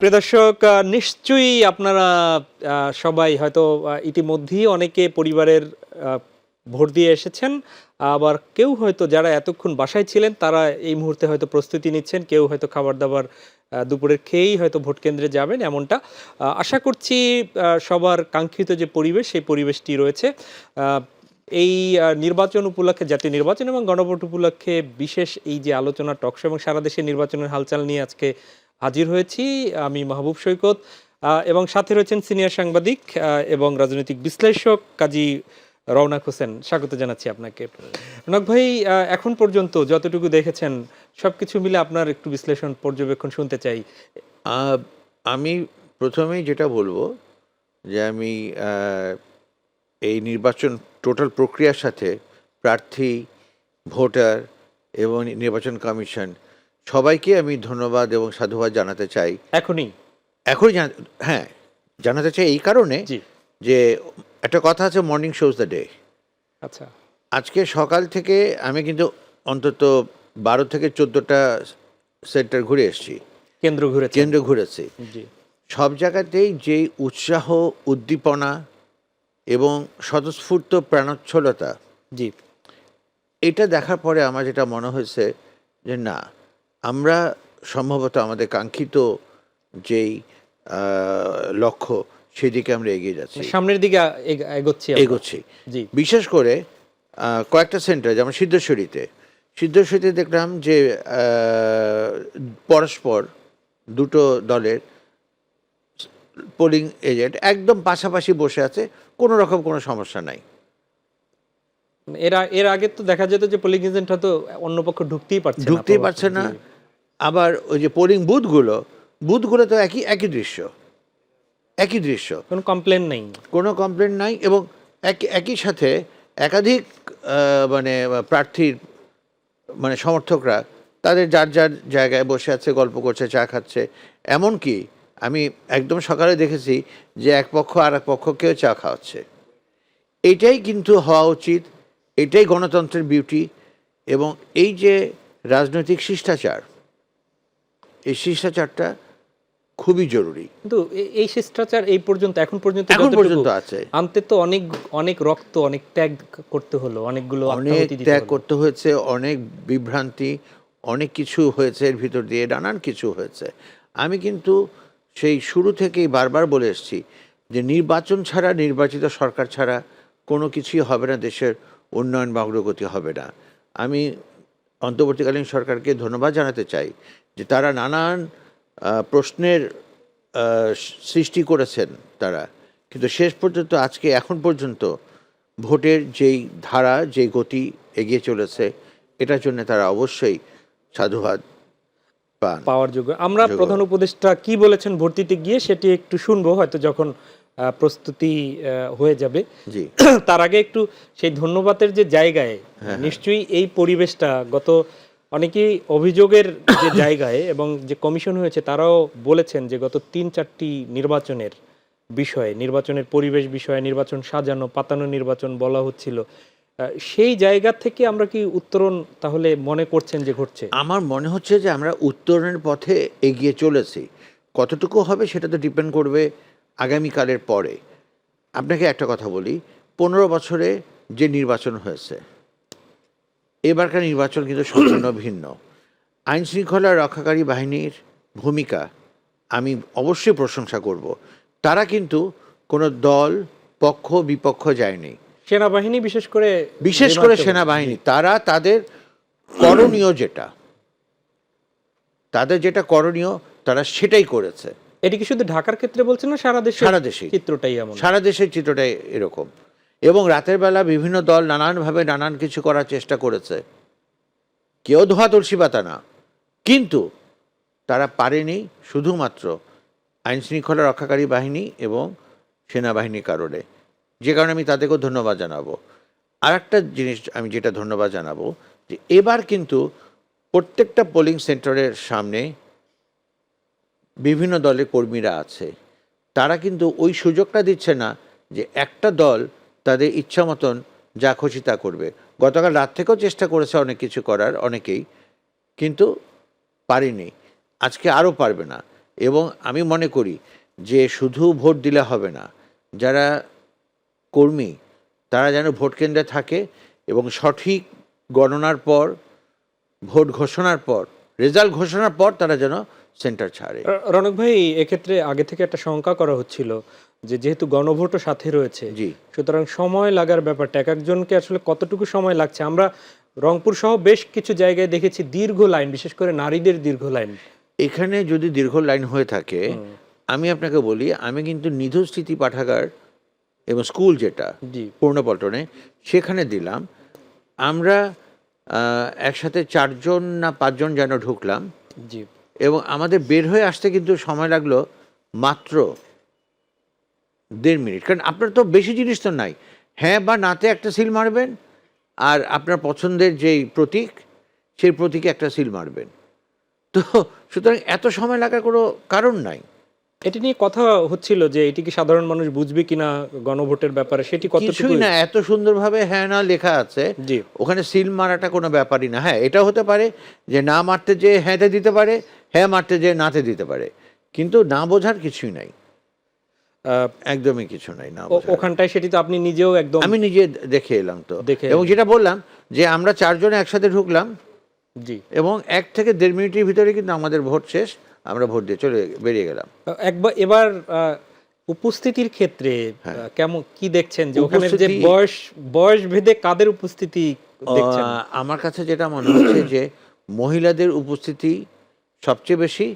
প্রিয় দর্শক, নিশ্চয়ই আপনারা সবাই হয়তো ইতিমধ্যেই অনেকে পরিবারের ভোট দিয়ে এসেছেন। আবার কেউ হয়তো যারা এতক্ষণ বাসায় ছিলেন তারা এই মুহূর্তে হয়তো প্রস্তুতি নিচ্ছেন। কেউ হয়তো খাবার-দাবার দুপুরের খেয়েই হয়তো ভোট কেন্দ্রে যাবেন এমনটা। আশা করছি সবার কাঙ্ক্ষিত যে পরিবেশ সেই পরিবেশটি রয়েছে। আ এই নির্বাচন উপলক্ষে, জাতীয় নির্বাচন এবং গণভোট উপলক্ষে বিশেষ এই যে আলোচনা টকশো এবং সারা দেশের নির্বাচনের হালচাল নিয়ে আজকে হাজির হয়েছি। আমি মাহবুব সৈকত এবং সাথে রয়েছেন সিনিয়র সাংবাদিক এবং রাজনৈতিক বিশ্লেষক কাজী রওনাক হোসেন। স্বাগত জানাচ্ছি আপনাকে। রওনাক ভাই, এখন পর্যন্ত যতটুকু দেখেছেন সবকিছু মিলে আপনার একটু বিশ্লেষণ পর্যবেক্ষণ শুনতে চাই। আমি প্রথমেই যেটা বলবো যে আমি এই নির্বাচন টোটাল প্রক্রিয়ার সাথে প্রার্থী, ভোটার এবং নির্বাচন কমিশন সবাইকে আমি ধন্যবাদ এবং সাধুবাদ জানাতে চাই। এখনই? এখনই হ্যাঁ, জানাতে চাই এই কারণে জি। যে একটা কথা আছে, মর্নিং শোজ দ্য ডে। আচ্ছা। আজকে সকাল থেকে আমি কিন্তু অন্তত 12 থেকে 14টা সেন্টার ঘুরে এসেছি, কেন্দ্র ঘুরেছি। জি। সব জায়গাতেই যেই উৎসাহ, উদ্দীপনা এবং স্বতঃস্ফূর্ত প্রাণোচ্ছলতা, জি। এটা দেখার পরে আমার যেটা মনে হয়েছে যে না, আমরা সম্ভবত আমাদের কাঙ্ক্ষিত যেই লক্ষ্য সেদিকে আমরা এগিয়ে যাচ্ছি, সামনের দিকে এগোচ্ছি আমরা। এগোচ্ছি। জি। বিশেষ করে কয়েকটা সেন্টার, যেমন সিদ্ধেশ্বরীতে দেখলাম যে পরস্পর দুটো দলের পোলিং এজেন্ট একদম পাশাপাশি বসে আছে, কোনো রকম কোনো সমস্যা নাই। এর আগে তো দেখা যেত যে পোলিং এজেন্ট হয়তো অন্য পক্ষ ঢুকতেই পারছে না। না। আবার ওই যে পোলিং বুথগুলো তো একই দৃশ্য, কোনো কমপ্লেন নেই। কোনো কমপ্লেন নাই। এবং একই সাথে একাধিক মানে প্রার্থীর মানে সমর্থকরা তাদের যার যার জায়গায় বসে আছে, গল্প করছে, চা খাচ্ছে। এমনকি আমি একদম সকালে দেখেছি যে এক পক্ষ আর এক পক্ষকেও চা খাওয়াচ্ছে। এটাই কিন্তু হওয়া উচিত, এটাই গণতন্ত্রের বিউটি। এবং এই যে রাজনৈতিক শিষ্টাচার, এই শিষ্টাচারটা খুবই জরুরি। কিন্তু এই শিষ্টাচার এখন পর্যন্ত আছে। আনতে তো অনেক অনেক রক্ত, অনেক ত্যাগ করতে হলো, অনেকগুলো অনেক আত্মাহুতি দিতে ত্যাগ হলো। করতে হয়েছে, অনেক বিভ্রান্তি, অনেক কিছু হয়েছে, এর ভিতর দিয়ে নানান কিছু হয়েছে। আমি কিন্তু সেই শুরু থেকেই বারবার বলে এসেছি যে নির্বাচন ছাড়া, নির্বাচিত সরকার ছাড়া কোনো কিছুই হবে না, দেশের উন্নয়ন বা অগ্রগতি হবে না। আমি অন্তর্বর্তীকালীন সরকারকে ধন্যবাদ জানাতে চাই যে তারা নানান প্রশ্নের সৃষ্টি করেছেন তারা, কিন্তু শেষ পর্যন্ত এখন পর্যন্ত ভোটের যেই ধারা, যেই গতি এগিয়ে চলেছে, এটার জন্য তারা অবশ্যই সাধুবাদ পাওয়ার যোগ্য। আমরা প্রধান উপদেষ্টা কি বলেছেন ভর্তিতে গিয়ে সেটি একটু শুনবো হয়তো যখন প্রস্তুতি হয়ে যাবে। জি। তার আগে একটু সেই ধন্যবাদের যে জায়গায় নিশ্চয়ই এই পরিবেশটা অনেকেই অভিযোগের যে জায়গায় এবং যে কমিশন হয়েছে তারাও বলেছেন যে গত ৩-৪টি নির্বাচনের বিষয়ে, নির্বাচনের পরিবেশ বিষয়ে, নির্বাচন সাজানো পাতানো নির্বাচন বলা হচ্ছিল। সেই জায়গা থেকে আমরা কি উত্তরণ তাহলে মনে করছেন যে ঘটছে? আমার মনে হচ্ছে যে আমরা উত্তরণের পথে এগিয়ে চলেছি। কতটুকু হবে সেটা তো ডিপেন্ড করবে আগামীকালের পরে। আপনাকে একটা কথা বলি, 15 বছরে যে নির্বাচন হয়েছে, এবারকার নির্বাচন কিন্তু সম্পূর্ণ ভিন্ন। আইন শৃঙ্খলা রক্ষাকারী বাহিনীর ভূমিকা আমি অবশ্যই প্রশংসা করব। তারা কিন্তু কোনো দল, পক্ষ, বিপক্ষ যায়নি। সেনাবাহিনী বিশেষ করে সেনাবাহিনী তারা তাদের করণীয় যেটা করণীয় তারা সেটাই করেছে। এটি কি শুধু ঢাকার ক্ষেত্রে বলছেন না সারা দেশেই চিত্রটাই এমন? সারা দেশের চিত্রটাই এরকম। এবং রাতের বেলা বিভিন্ন দল নানানভাবে নানান কিছু করার চেষ্টা করেছে, কেউ ধোয়া তুলসী পাতা না, কিন্তু তারা পারেনি শুধুমাত্র আইন শৃঙ্খলা রক্ষাকারী বাহিনী এবং সেনাবাহিনীর কারণে, যে কারণে আমি তাদেরকেও ধন্যবাদ জানাবো। আর একটা জিনিস আমি যেটা ধন্যবাদ জানাবো, যে এবার কিন্তু প্রত্যেকটা পোলিং সেন্টারের সামনে বিভিন্ন দলের কর্মীরা আছে। তারা কিন্তু ওই সুযোগটা দিচ্ছে না যে একটা দল তাদের ইচ্ছা মতন যা খুশি তা করবে। গতকাল রাত থেকেও চেষ্টা করেছে অনেক কিছু করার অনেকেই, কিন্তু পারেনি, আজকে আরও পারবে না। এবং আমি মনে করি যে শুধু ভোট দিলে হবে না, যারা কর্মী তারা যেন ভোট কেন্দ্রে থাকে এবং সঠিক গণনার পর, ভোট ঘোষণার পর, রেজাল্ট ঘোষণার পর তারা যেন সেন্টার ছাড়ে। রনক ভাই, এক্ষেত্রে আগে থেকে একটা শঙ্কা করা হচ্ছিল যে যেহেতু গণভোটও সাথে রয়েছে, জি। সুতরাং সময় লাগার ব্যাপারটা এক একজনকে আসলে কতটুকু সময় লাগছে। আমরা রংপুর সহ বেশ কিছু জায়গায় দেখেছি দীর্ঘ লাইন, বিশেষ করে নারীদের দীর্ঘ লাইন। এখানে যদি দীর্ঘ লাইন হয়ে থাকে, আমি আপনাকে বলি, আমি কিন্তু নিধু স্মৃতি পাঠাগার এবং স্কুল যেটা জি পূর্ণপল্টনে সেখানে দিলাম। আমরা একসাথে 4 জন না 5 জন যেন ঢুকলাম জি এবং আমাদের বের হয়ে আসতে কিন্তু সময় লাগলো মাত্র 1.5 মিনিট। কারণ আপনার তো বেশি জিনিস তো নাই, হ্যাঁ বা নাতে একটা সিল মারবেন, আর আপনার পছন্দের যেই প্রতীক সেই প্রতীকে একটা সিল মারবেন। তো সুতরাং এত সময় লাগার কোনো কারণ নাই। এটি নিয়ে কথা হচ্ছিল যে এটি কি সাধারণ মানুষ বুঝবে কিনা গণভোটের ব্যাপারে, সেটি কতটুকু। কিছুই না, এত সুন্দরভাবে হ্যাঁ না লেখা আছে, জি ওখানে সিল মারাটা কোনো ব্যাপারই না। হ্যাঁ, এটা হতে পারে যে না মারতে যে হ্যাঁতে দিতে পারে, হ্যাঁ মারতে যে নাতে দিতে পারে, কিন্তু না বোঝার কিছুই নাই, একদমই কিছু নাই না বোঝার। ওখানটায় সেটি তো আপনি নিজেও একদম আমি নিজে দেখে এলাম তো, দেখে এবং এলেন। যেটা বললাম যে আমরা 4 জন একসাথে ঢুকলাম জি এবং 1 থেকে 1.5 মিনিটের ভিতরে কিন্তু আমাদের ভোট শেষ, আমরা ভোট দিয়ে বেরিয়ে গেলাম। একবার এবার উপস্থিতির ক্ষেত্রে কেমন কি দেখছেন যে ওখানে যে উপস্থিতি- বয়স ভেদে কাদের উপস্থিতি দেখছেন? আমার কাছে যেটা মনে হচ্ছে যে মহিলাদের উপস্থিতি সবচেয়ে বেশি,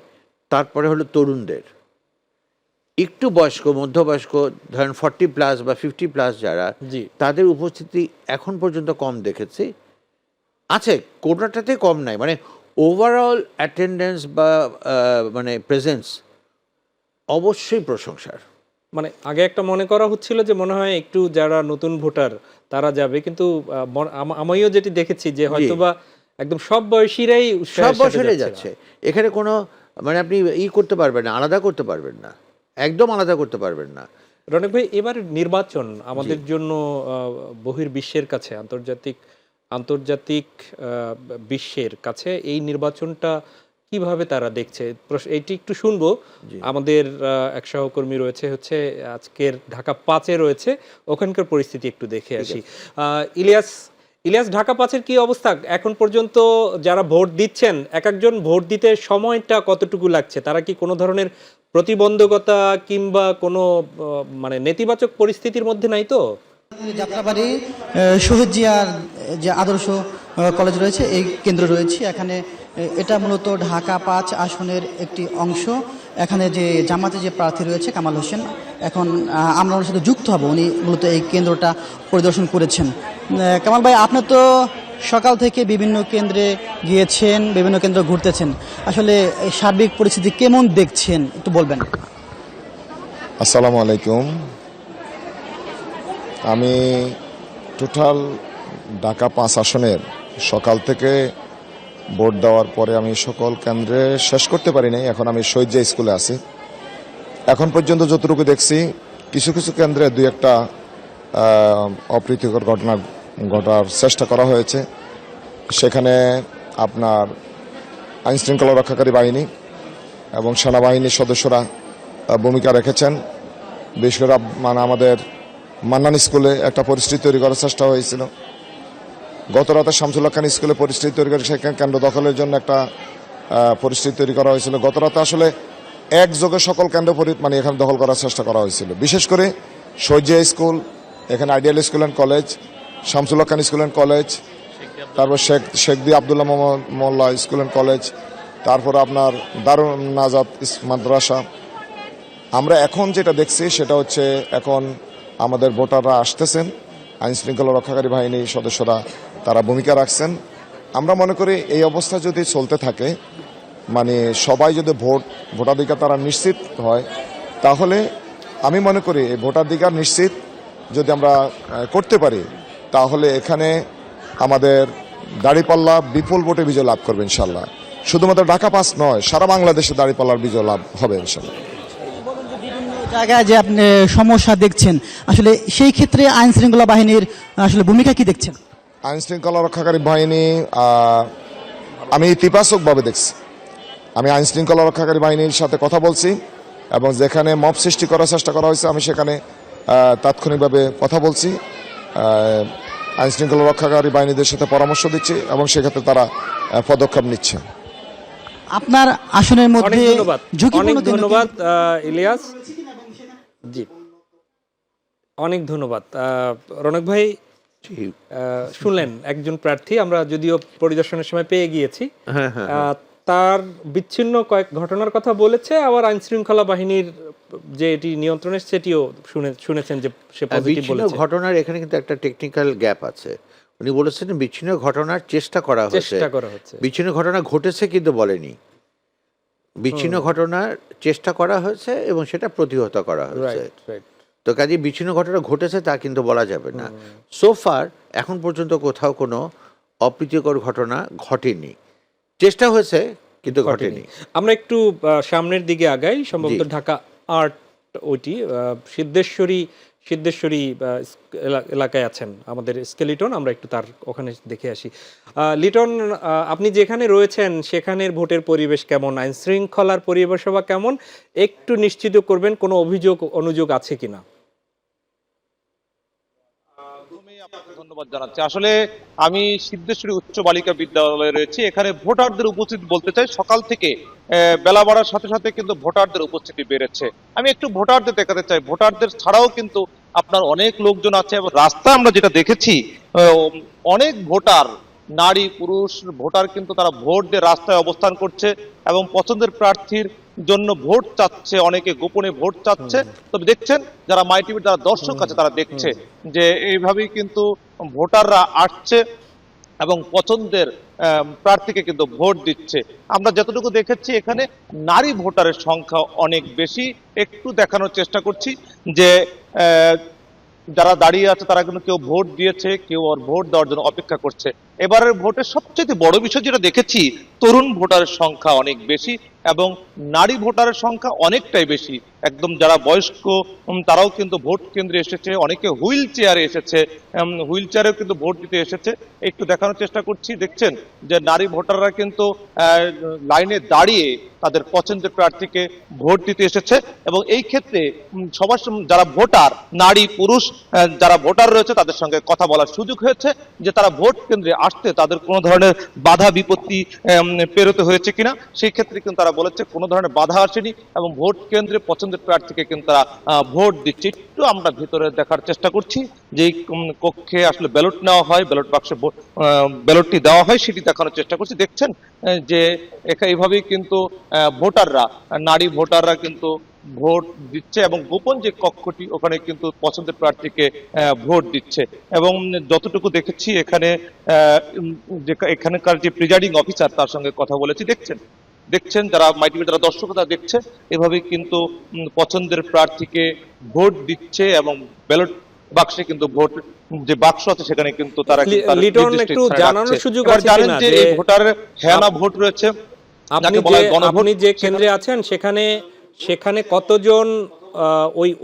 তারপরে হলো তরুণদের। একটু বয়স্ক, মধ্যবয়স্ক, ধরেন 40+ বা 50+ যারা, জি তাদের উপস্থিতি এখন পর্যন্ত কম দেখেছি। আছে, কোনোটাতে কম নাই, মানে ওভারঅল অ্যাটেন্ডেন্স বা মানে প্রেজেন্স অবশ্যই প্রশংসার। মানে আগে একটা মনে করা হচ্ছিল যে মনে হয় একটু যারা নতুন ভোটার তারা যাবে, কিন্তু আমিও যেটি দেখেছি যে হয়তোবা একদম সব বয়সীরাই উৎসাহের সব সাথে বছরে যাচ্ছে, এখানে কোনো মানে আপনি করতে পারবেন না, আলাদা করতে পারবেন না, একদম আলাদা করতে পারবেন না। রনেক ভাই, এবার নির্বাচন আমাদের জন্য বহির্বিশ্বের কাছে, আন্তর্জাতিক বিশ্বের কাছে এই নির্বাচনটা কিভাবে তারা দেখছে, এইটি একটু শুনবো। আমাদের এক সহকর্মী রয়েছে হচ্ছে আজকের ঢাকা 5-এ রয়েছে, ওখানকার পরিস্থিতি একটু দেখে আসি। ইলিয়াস, ঢাকা 5-এর কি অবস্থা এখন পর্যন্ত? যারা ভোট দিচ্ছেন, এক একজন ভোট দিতে সময়টা কতটুকু লাগছে? তারা কি কোনো ধরনের প্রতিবন্ধকতা কিংবা কোনো মানে নেতিবাচক পরিস্থিতির মধ্যে নাই তো? যাত্রাবাড়ি শহীদ জিয়ার যে আদর্শ কলেজ রয়েছে, এই কেন্দ্র রয়েছে এখানে। এটা মূলত ঢাকা 5 আসনের একটি অংশ। এখানে যে জামাতে যে প্রার্থী রয়েছে কামাল হোসেন, এখন আমরা ওনার সাথে যুক্ত হব। উনি মূলত এই কেন্দ্রটা পরিদর্শন করেছেন। কামাল ভাই, আপনি তো সকাল থেকে বিভিন্ন কেন্দ্রে গিয়েছেন, বিভিন্ন কেন্দ্র ঘুরতেছেন, আসলে এই সার্বিক পরিস্থিতি কেমন দেখছেন একটু বলবেন? আসসালামু আলাইকুম। আমি টোটাল ঢাকা 5 আসনের সকাল থেকে ভোট দেওয়ার পরে আমি সকল কেন্দ্রে শেষ করতে পারি নাই। এখন আমি শহীদ জিয়া স্কুলে আছি। এখন পর্যন্ত যতটুকু দেখছি, কিছু কিছু কেন্দ্রে 2-1টা অপ্রীতিকর ঘটনা ঘটার চেষ্টা করা হয়েছে। সেখানে আপনার আইনশৃঙ্খলা রক্ষাকারী বাহিনী এবং সেনাবাহিনীর সদস্যরা ভূমিকা রেখেছেন। বিশেষ করে মানে আমাদের মান্নান স্কুলে একটা পরিস্থিতি তৈরি করার চেষ্টা হয়েছিল। গত রাতে শামসুল্লাহ খান স্কুলে পরিস্থিতি তৈরি করে সেখানে কেন্দ্র দখলের জন্য একটা পরিস্থিতি তৈরি করা হয়েছিল। গত রাতে আসলে একযোগে সকল কেন্দ্র মানে এখানে দখল করার চেষ্টা করা হয়েছিল। বিশেষ করে শহীদ জিয়া স্কুল, এখানে ideal school and college, Shamsullah Khan school and college, তারপর শেখ দি আবদুল্লাহ মোল্লা স্কুল অ্যান্ড কলেজ, তারপর আপনার দারুন নাজাত মাদ্রাসা। আমরা এখন যেটা দেখছি সেটা হচ্ছে, এখন আমাদের ভোটাররা আসতেছেন, আইনশৃঙ্খলা রক্ষাকারী বাহিনীর সদস্যরা তারা ভূমিকা রাখছেন। আমরা মনে করি এই অবস্থা যদি চলতে থাকে, মানে সবাই যদি ভোটাধিকার তারা নিশ্চিত হয়, তাহলে আমি মনে করি এই ভোটাধিকার নিশ্চিত যদি আমরা করতে পারি, তাহলে এখানে আমাদের দাঁড়িপাল্লা বিপুল ভোটে বিজয় লাভ করবে ইনশাল্লাহ। শুধুমাত্র ঢাকা 5 নয়, সারা বাংলাদেশে দাঁড়িপাল্লার বিজয় লাভ হবে ইনশাল্লাহ। জায়গায় যে আপনি সমস্যা দেখছেন, আসলে সেই ক্ষেত্রে আইন শৃঙ্খলা বাহিনীর আসলে ভূমিকা কি দেখছেন? আইন শৃঙ্খলা রক্ষাকারী বাহিনী আমি ইতিবাচকভাবে দেখছি। আমি আইন শৃঙ্খলা রক্ষাকারী বাহিনীর সাথে কথা বলছি এবং যেখানে মব সৃষ্টি করার চেষ্টা করা হয়েছে আমি সেখানে তাৎক্ষণিকভাবে কথা বলছি, আইন শৃঙ্খলা রক্ষাকারী বাহিনীদের সাথে পরামর্শ দিচ্ছি এবং সেক্ষেত্রে তারা পদক্ষেপ নিচ্ছে। আপনার আসনের অনেক মধ্যে ধন্যবাদ, ঝুঁকিপূর্ণ অনেক কেন্দ্র কি- ধন্যবাদ ইলিয়াস। জি, অনেক ধন্যবাদ রনক ভাই। জি। শুনলেন একজন প্রার্থী, আমরা যদিও পরিদর্শনের সময় পেয়ে গিয়েছি, হ্যাঁ, হ্যাঁ, তার বিচ্ছিন্ন কয়েক ঘটনার কথা বলেছে, আবার আইন শৃঙ্খলা বাহিনীর যে এটি নিয়ন্ত্রণের সেটিও শুনেছেন যে সে পজিটিভ বিচ্ছিন্ন বলেছে। ঘটনার এখানে কিন্তু একটা টেকনিক্যাল গ্যাপ আছে। উনি বলেছেন বিচ্ছিন্ন ঘটনার চেষ্টা করা হয়েছে, চেষ্টা করা হচ্ছে। বিচ্ছিন্ন ঘটনা ঘটেছে কিন্তু বলেনি। বিচ্ছিন্ন ঘটনার চেষ্টা করা হয়েছে এবং সেটা প্রতিহত করা হয়েছে। Right, right. তো কাজে বিচ্ছিন্ন ঘটনা ঘটেছে তা কিন্তু বলা যাবে না। সোফার এখন পর্যন্ত কোথাও কোনো অপ্রীতিকর ঘটনা ঘটেনি, চেষ্টা হয়েছে কিন্তু ঘটেনি। আমরা একটু সামনের দিকে আগাই, সম্ভবত জি। ঢাকা আর্ট ওইটি সিদ্ধেশ্বরী এলাকায় আছেন আমাদের স্কেলিটন, আমরা একটু তার ওখানে দেখে আসি। লিটন, আপনি যেখানে রয়েছেন সেখানের ভোটের পরিবেশ কেমন, আইন শৃঙ্খলার পরিবেশ বা কেমন, একটু নিশ্চিত করবেন কোনো অভিযোগ অনুযোগ আছে কিনা? প্রথমেই আপনাকে ধন্যবাদ জানাচ্ছি। আসলে আমি সিদ্ধেশ্বরী উচ্চ বালিকা বিদ্যালয়ে রয়েছি। এখানে ভোটারদের উপস্থিতি বলতে চাই, সকাল থেকে বেলা বাড়ার সাথে সাথে কিন্তু ভোটারদের উপস্থিতি বেড়েছে। আমি একটু ভোটারদের দেখাতে চাই। ভোটারদের ছাড়াও কিন্তু আপনার অনেক লোকজন আছে এবং রাস্তায় আমরা যেটা দেখেছি, অনেক ভোটার, নারী পুরুষ ভোটার কিন্তু তারা ভোট দিয়ে রাস্তায় অবস্থান করছে এবং পছন্দের প্রার্থীর জন্য ভোট চাচ্ছে, অনেকে গোপনে ভোট চাচ্ছে। তবে দেখছেন যারা মাই টিভির যারা দর্শক আছে তারা দেখছে যে এইভাবেই কিন্তু ভোটাররা আসছে এবং পছন্দের প্রার্থীকে কিন্তু ভোট দিচ্ছে। আমরা যতটুকু দেখেছি এখানে নারী ভোটারের সংখ্যা অনেক বেশি। একটু দেখানোর চেষ্টা করছি যে যারা দাঁড়িয়ে আছে তারা কিন্তু কেউ ভোট দিয়েছে, কেউ আর ভোট দেওয়ার জন্য অপেক্ষা করছে। এবারের ভোটের সবচেয়ে বড় বিষয় যেটা দেখেছি, তরুণ ভোটারের সংখ্যা অনেক বেশি এবং নারী ভোটারের সংখ্যা অনেকটাই বেশি। একদম যারা বয়স্ক তারাও কিন্তু ভোট কেন্দ্রে এসেছে, অনেকে হুইল চেয়ারে এসেছে, হুইল চেয়ারেও কিন্তু ভোট দিতে এসেছে। একটু দেখানোর চেষ্টা করছি, দেখছেন যে নারী ভোটাররা কিন্তু লাইনে দাঁড়িয়ে তাদের পছন্দের প্রার্থীকে ভোট দিতে এসেছে এবং এই ক্ষেত্রে সবার যারা ভোটার, নারী পুরুষ যারা ভোটার রয়েছে তাদের সঙ্গে কথা বলার সুযোগ হয়েছে যে তারা ভোট কেন্দ্রে আসতে তাদের কোনো ধরনের বাধা বিপত্তি পেরোতে হয়েছে কিনা। সেই ক্ষেত্রে কিন্তু তারা বলেছে কোনো ধরনের বাধা আসেনি এবং ভোট কেন্দ্রে পছন্দের প্রার্থীকে কিন্তু তারা ভোট দিচ্ছে। একটু আমরা ভিতরে দেখার চেষ্টা করছি যে কক্ষে আসলে ব্যালট নেওয়া হয়, ব্যালট বাক্সে ব্যালটটি দেওয়া হয়, সেটি দেখানোর চেষ্টা করছি। দেখছেন যে এইভাবেই কিন্তু ভোটাররা, নারী ভোটাররা কিন্তু ভোট দিচ্ছে এবং গোপন যে কক্ষটি ওখানে কিন্তু পছন্দের প্রার্থীকে ভোট দিচ্ছে। এবং যতটুকু দেখেছি এখানে এখানকার যে প্রিজাইডিং অফিসার তার সঙ্গে কথা বলেছি। দেখছেন যারা মাই টিভি যারা দর্শক তারা দেখছে এভাবেই কিন্তু পছন্দের প্রার্থীকে ভোট দিচ্ছে এবং ব্যালট বাক্সে কিন্তু ভোট যে বাক্স আছে সেখানে কিন্তু তারা লিটন, একটু জানানোর সুযোগ আছে জানেন কিনা যে যে এই ভোটারের হেয়ানা ভোট রয়েছে, আপনি যে কেন্দ্রে আছেন সেখানে কতজন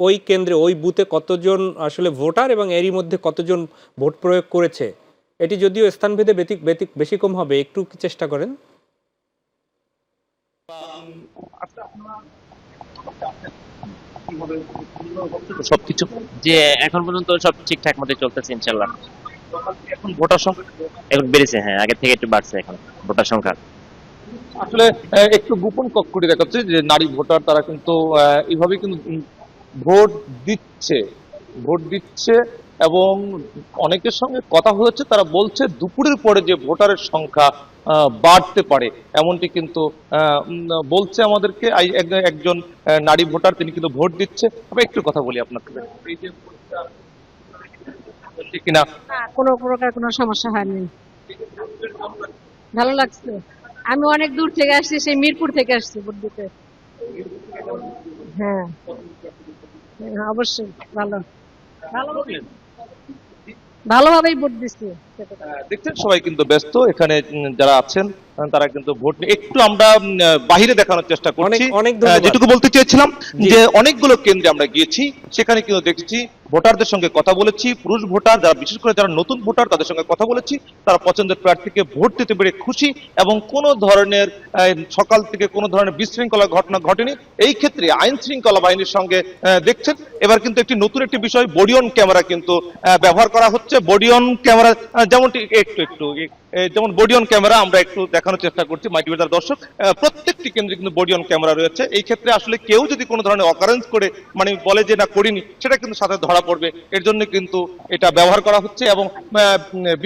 ওই কেন্দ্রে ওই বুথে কতজন আসলে ভোটার এবং এরই মধ্যে কতজন ভোট প্রয়োগ করেছে? এটি যদিও স্থানভেদে বেশি কম হবে, একটু চেষ্টা করেন। সবকিছু যে এখন পর্যন্ত সব ঠিকঠাক মতো চলতেছে ইনশাল্লাহ। এখন ভোটার সংখ্যা এখন বেড়েছে, হ্যাঁ, আগের থেকে একটু বাড়ছে এখন ভোটার সংখ্যা। আসলে একটু গোপন কক্ষটি দেখাচ্ছে যে নারী ভোটার তারা কিন্তু এইভাবে কিন্তু ভোট দিচ্ছে এবং অনেকের সঙ্গে কথা হয়েছে, তারা বলছে দুপুরের পরে যে ভোটারের সংখ্যা বাড়তে পারে এমনটি কিন্তু বলছে আমাদেরকে। একজন নারী ভোটার তিনি কিন্তু ভোট দিচ্ছে। আমি একটু কথা বলি আপনার সাথে, এই যে ভোটটা হচ্ছে কিনা। না, কোনো প্রকার কোনো সমস্যা হয়নি, ভালো লাগছে। আমি অনেক দূর থেকে আসছি, সেই মিরপুর থেকে আসছি ভোট দিতে। হ্যাঁ, হ্যাঁ, অবশ্যই ভালোভাবেই ভোট দিচ্ছি। আছে তো। দেখছেন সবাই কিন্তু ব্যস্ত এখানে, যারা আছেন তারা কিন্তু ভোট নিয়ে একটু আমরা বাহিরে দেখানোর চেষ্টা করছি। অনেক ধন্যবাদ। যেটুকু বলতে চেয়েছিলাম জি। যে অনেকগুলো কেন্দ্রে আমরা গিয়েছি, সেখানে কিন্তু দেখেছি ভোটারদের সঙ্গে কথা বলেছি, পুরুষ ভোটার যারা, বিশেষ করে যারা নতুন ভোটার তাদের সঙ্গে কথা বলেছি, তারা পছন্দের প্রার্থীকে ভোট দিতে পেরে খুশি এবং কোনো ধরনের সকাল থেকে কোনো ধরনের বিশৃঙ্খলা ঘটনা ঘটেনি। এই ক্ষেত্রে আইন শৃঙ্খলা বাহিনীর সঙ্গে দেখছেন এবার কিন্তু নতুন একটি বিষয় বডি অন ক্যামেরা কিন্তু ব্যবহার করা হচ্ছে। বডি অন ক্যামেরা যেমনটি যেমন বডি অন ক্যামেরা আমরা একটু দেখানোর চেষ্টা করছি মাইটিভিটার দর্শক, প্রত্যেকটি কেন্দ্রে কিন্তু বডি অন ক্যামেরা রয়েছে। এই ক্ষেত্রে আসলে কেউ যদি কোনো ধরনের অকারেন্স করে মানে বলে যে না করিনি, সেটা কিন্তু সাথে ধরা পড়বে, এর জন্য কিন্তু এটা ব্যবহার করা হচ্ছে এবং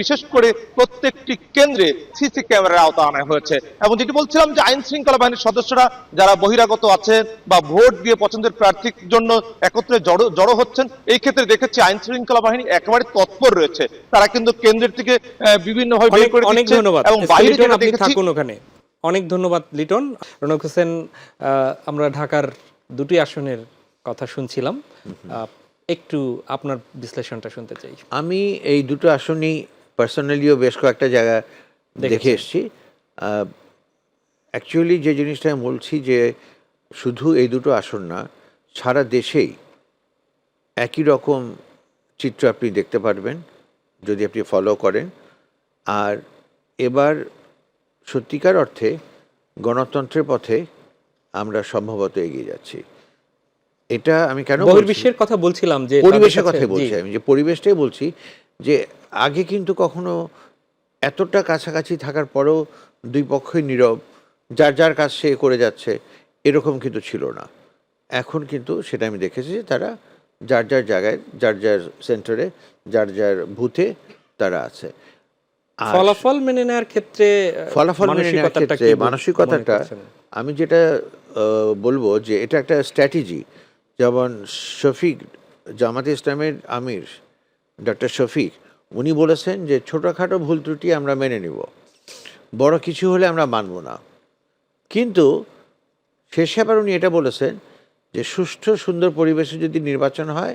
বিশেষ করে প্রত্যেকটি কেন্দ্রে সিসি ক্যামেরার আওতা আনা হয়েছে। এবং যেটি বলছিলাম যে আইন শৃঙ্খলা বাহিনীর সদস্যরা যারা বহিরাগত আছেন বা ভোট দিয়ে পছন্দের প্রার্থীর জন্য একত্রে জড়ো হচ্ছেন, এই ক্ষেত্রে দেখেছি আইন শৃঙ্খলা বাহিনী একেবারে তৎপর রয়েছে। তারা কিন্তু কেন্দ্রের থেকে বিভিন্নভাবে বের করে অনেক দিচ্ছে ধন্যবাদ এবং বাইরে লিটন, যেটা আপনি দেখেছি থাকুন ওখানে। অনেক ধন্যবাদ লিটন। রনক হোসেন, আমরা ঢাকার দুটি আসনের কথা শুনছিলাম, একটু আপনার বিশ্লেষণটা শুনতে চাই। আমি এই দুটো আসনই পার্সোনালিও বেশ কয়েকটা জায়গা দেখে এসেছি। অ্যাকচুয়ালি যে জিনিসটা আমি বলছি যে শুধু এই দুটো আসন না, সারা দেশেই একই রকম চিত্র আপনি দেখতে পারবেন যদি আপনি ফলো করেন। আর এবার সত্যিকার অর্থে গণতন্ত্রের পথে আমরা সম্ভবত এগিয়ে যাচ্ছি। এটা আমি কেন বহির্বিশ্বের কথা বলছিলাম, যে পরিবেশের কথাই বলছি আমি, যে পরিবেশটাই বলছি যে আগে কিন্তু কখনো এতটা কাছাকাছি থাকার পরেও দুই পক্ষই নীরব, যার যার কাজ সে করে যাচ্ছে, এরকম কিন্তু ছিল না। এখন কিন্তু সেটা আমি দেখেছি যে তারা যার যার জায়গায়, যার যার সেন্টারে, যার যার বুথে তারা আছে। আর ফলাফল মেনে নেওয়ার ক্ষেত্রে ফলাফল মেনে নেওয়ার ক্ষেত্রে মানসিকতাটা আমি যেটা বলবো যে এটা একটা স্ট্র্যাটেজি। যেমন শফিক, জামাতে ইসলামের আমির ডক্টর শফিক, উনি বলেছেন যে ছোটোখাটো ভুল ত্রুটি আমরা মেনে নিব, বড় কিছু হলে আমরা মানব না। কিন্তু শেষে আবার উনি এটা বলেছেন যে সুষ্ঠু সুন্দর পরিবেশে যদি নির্বাচন হয়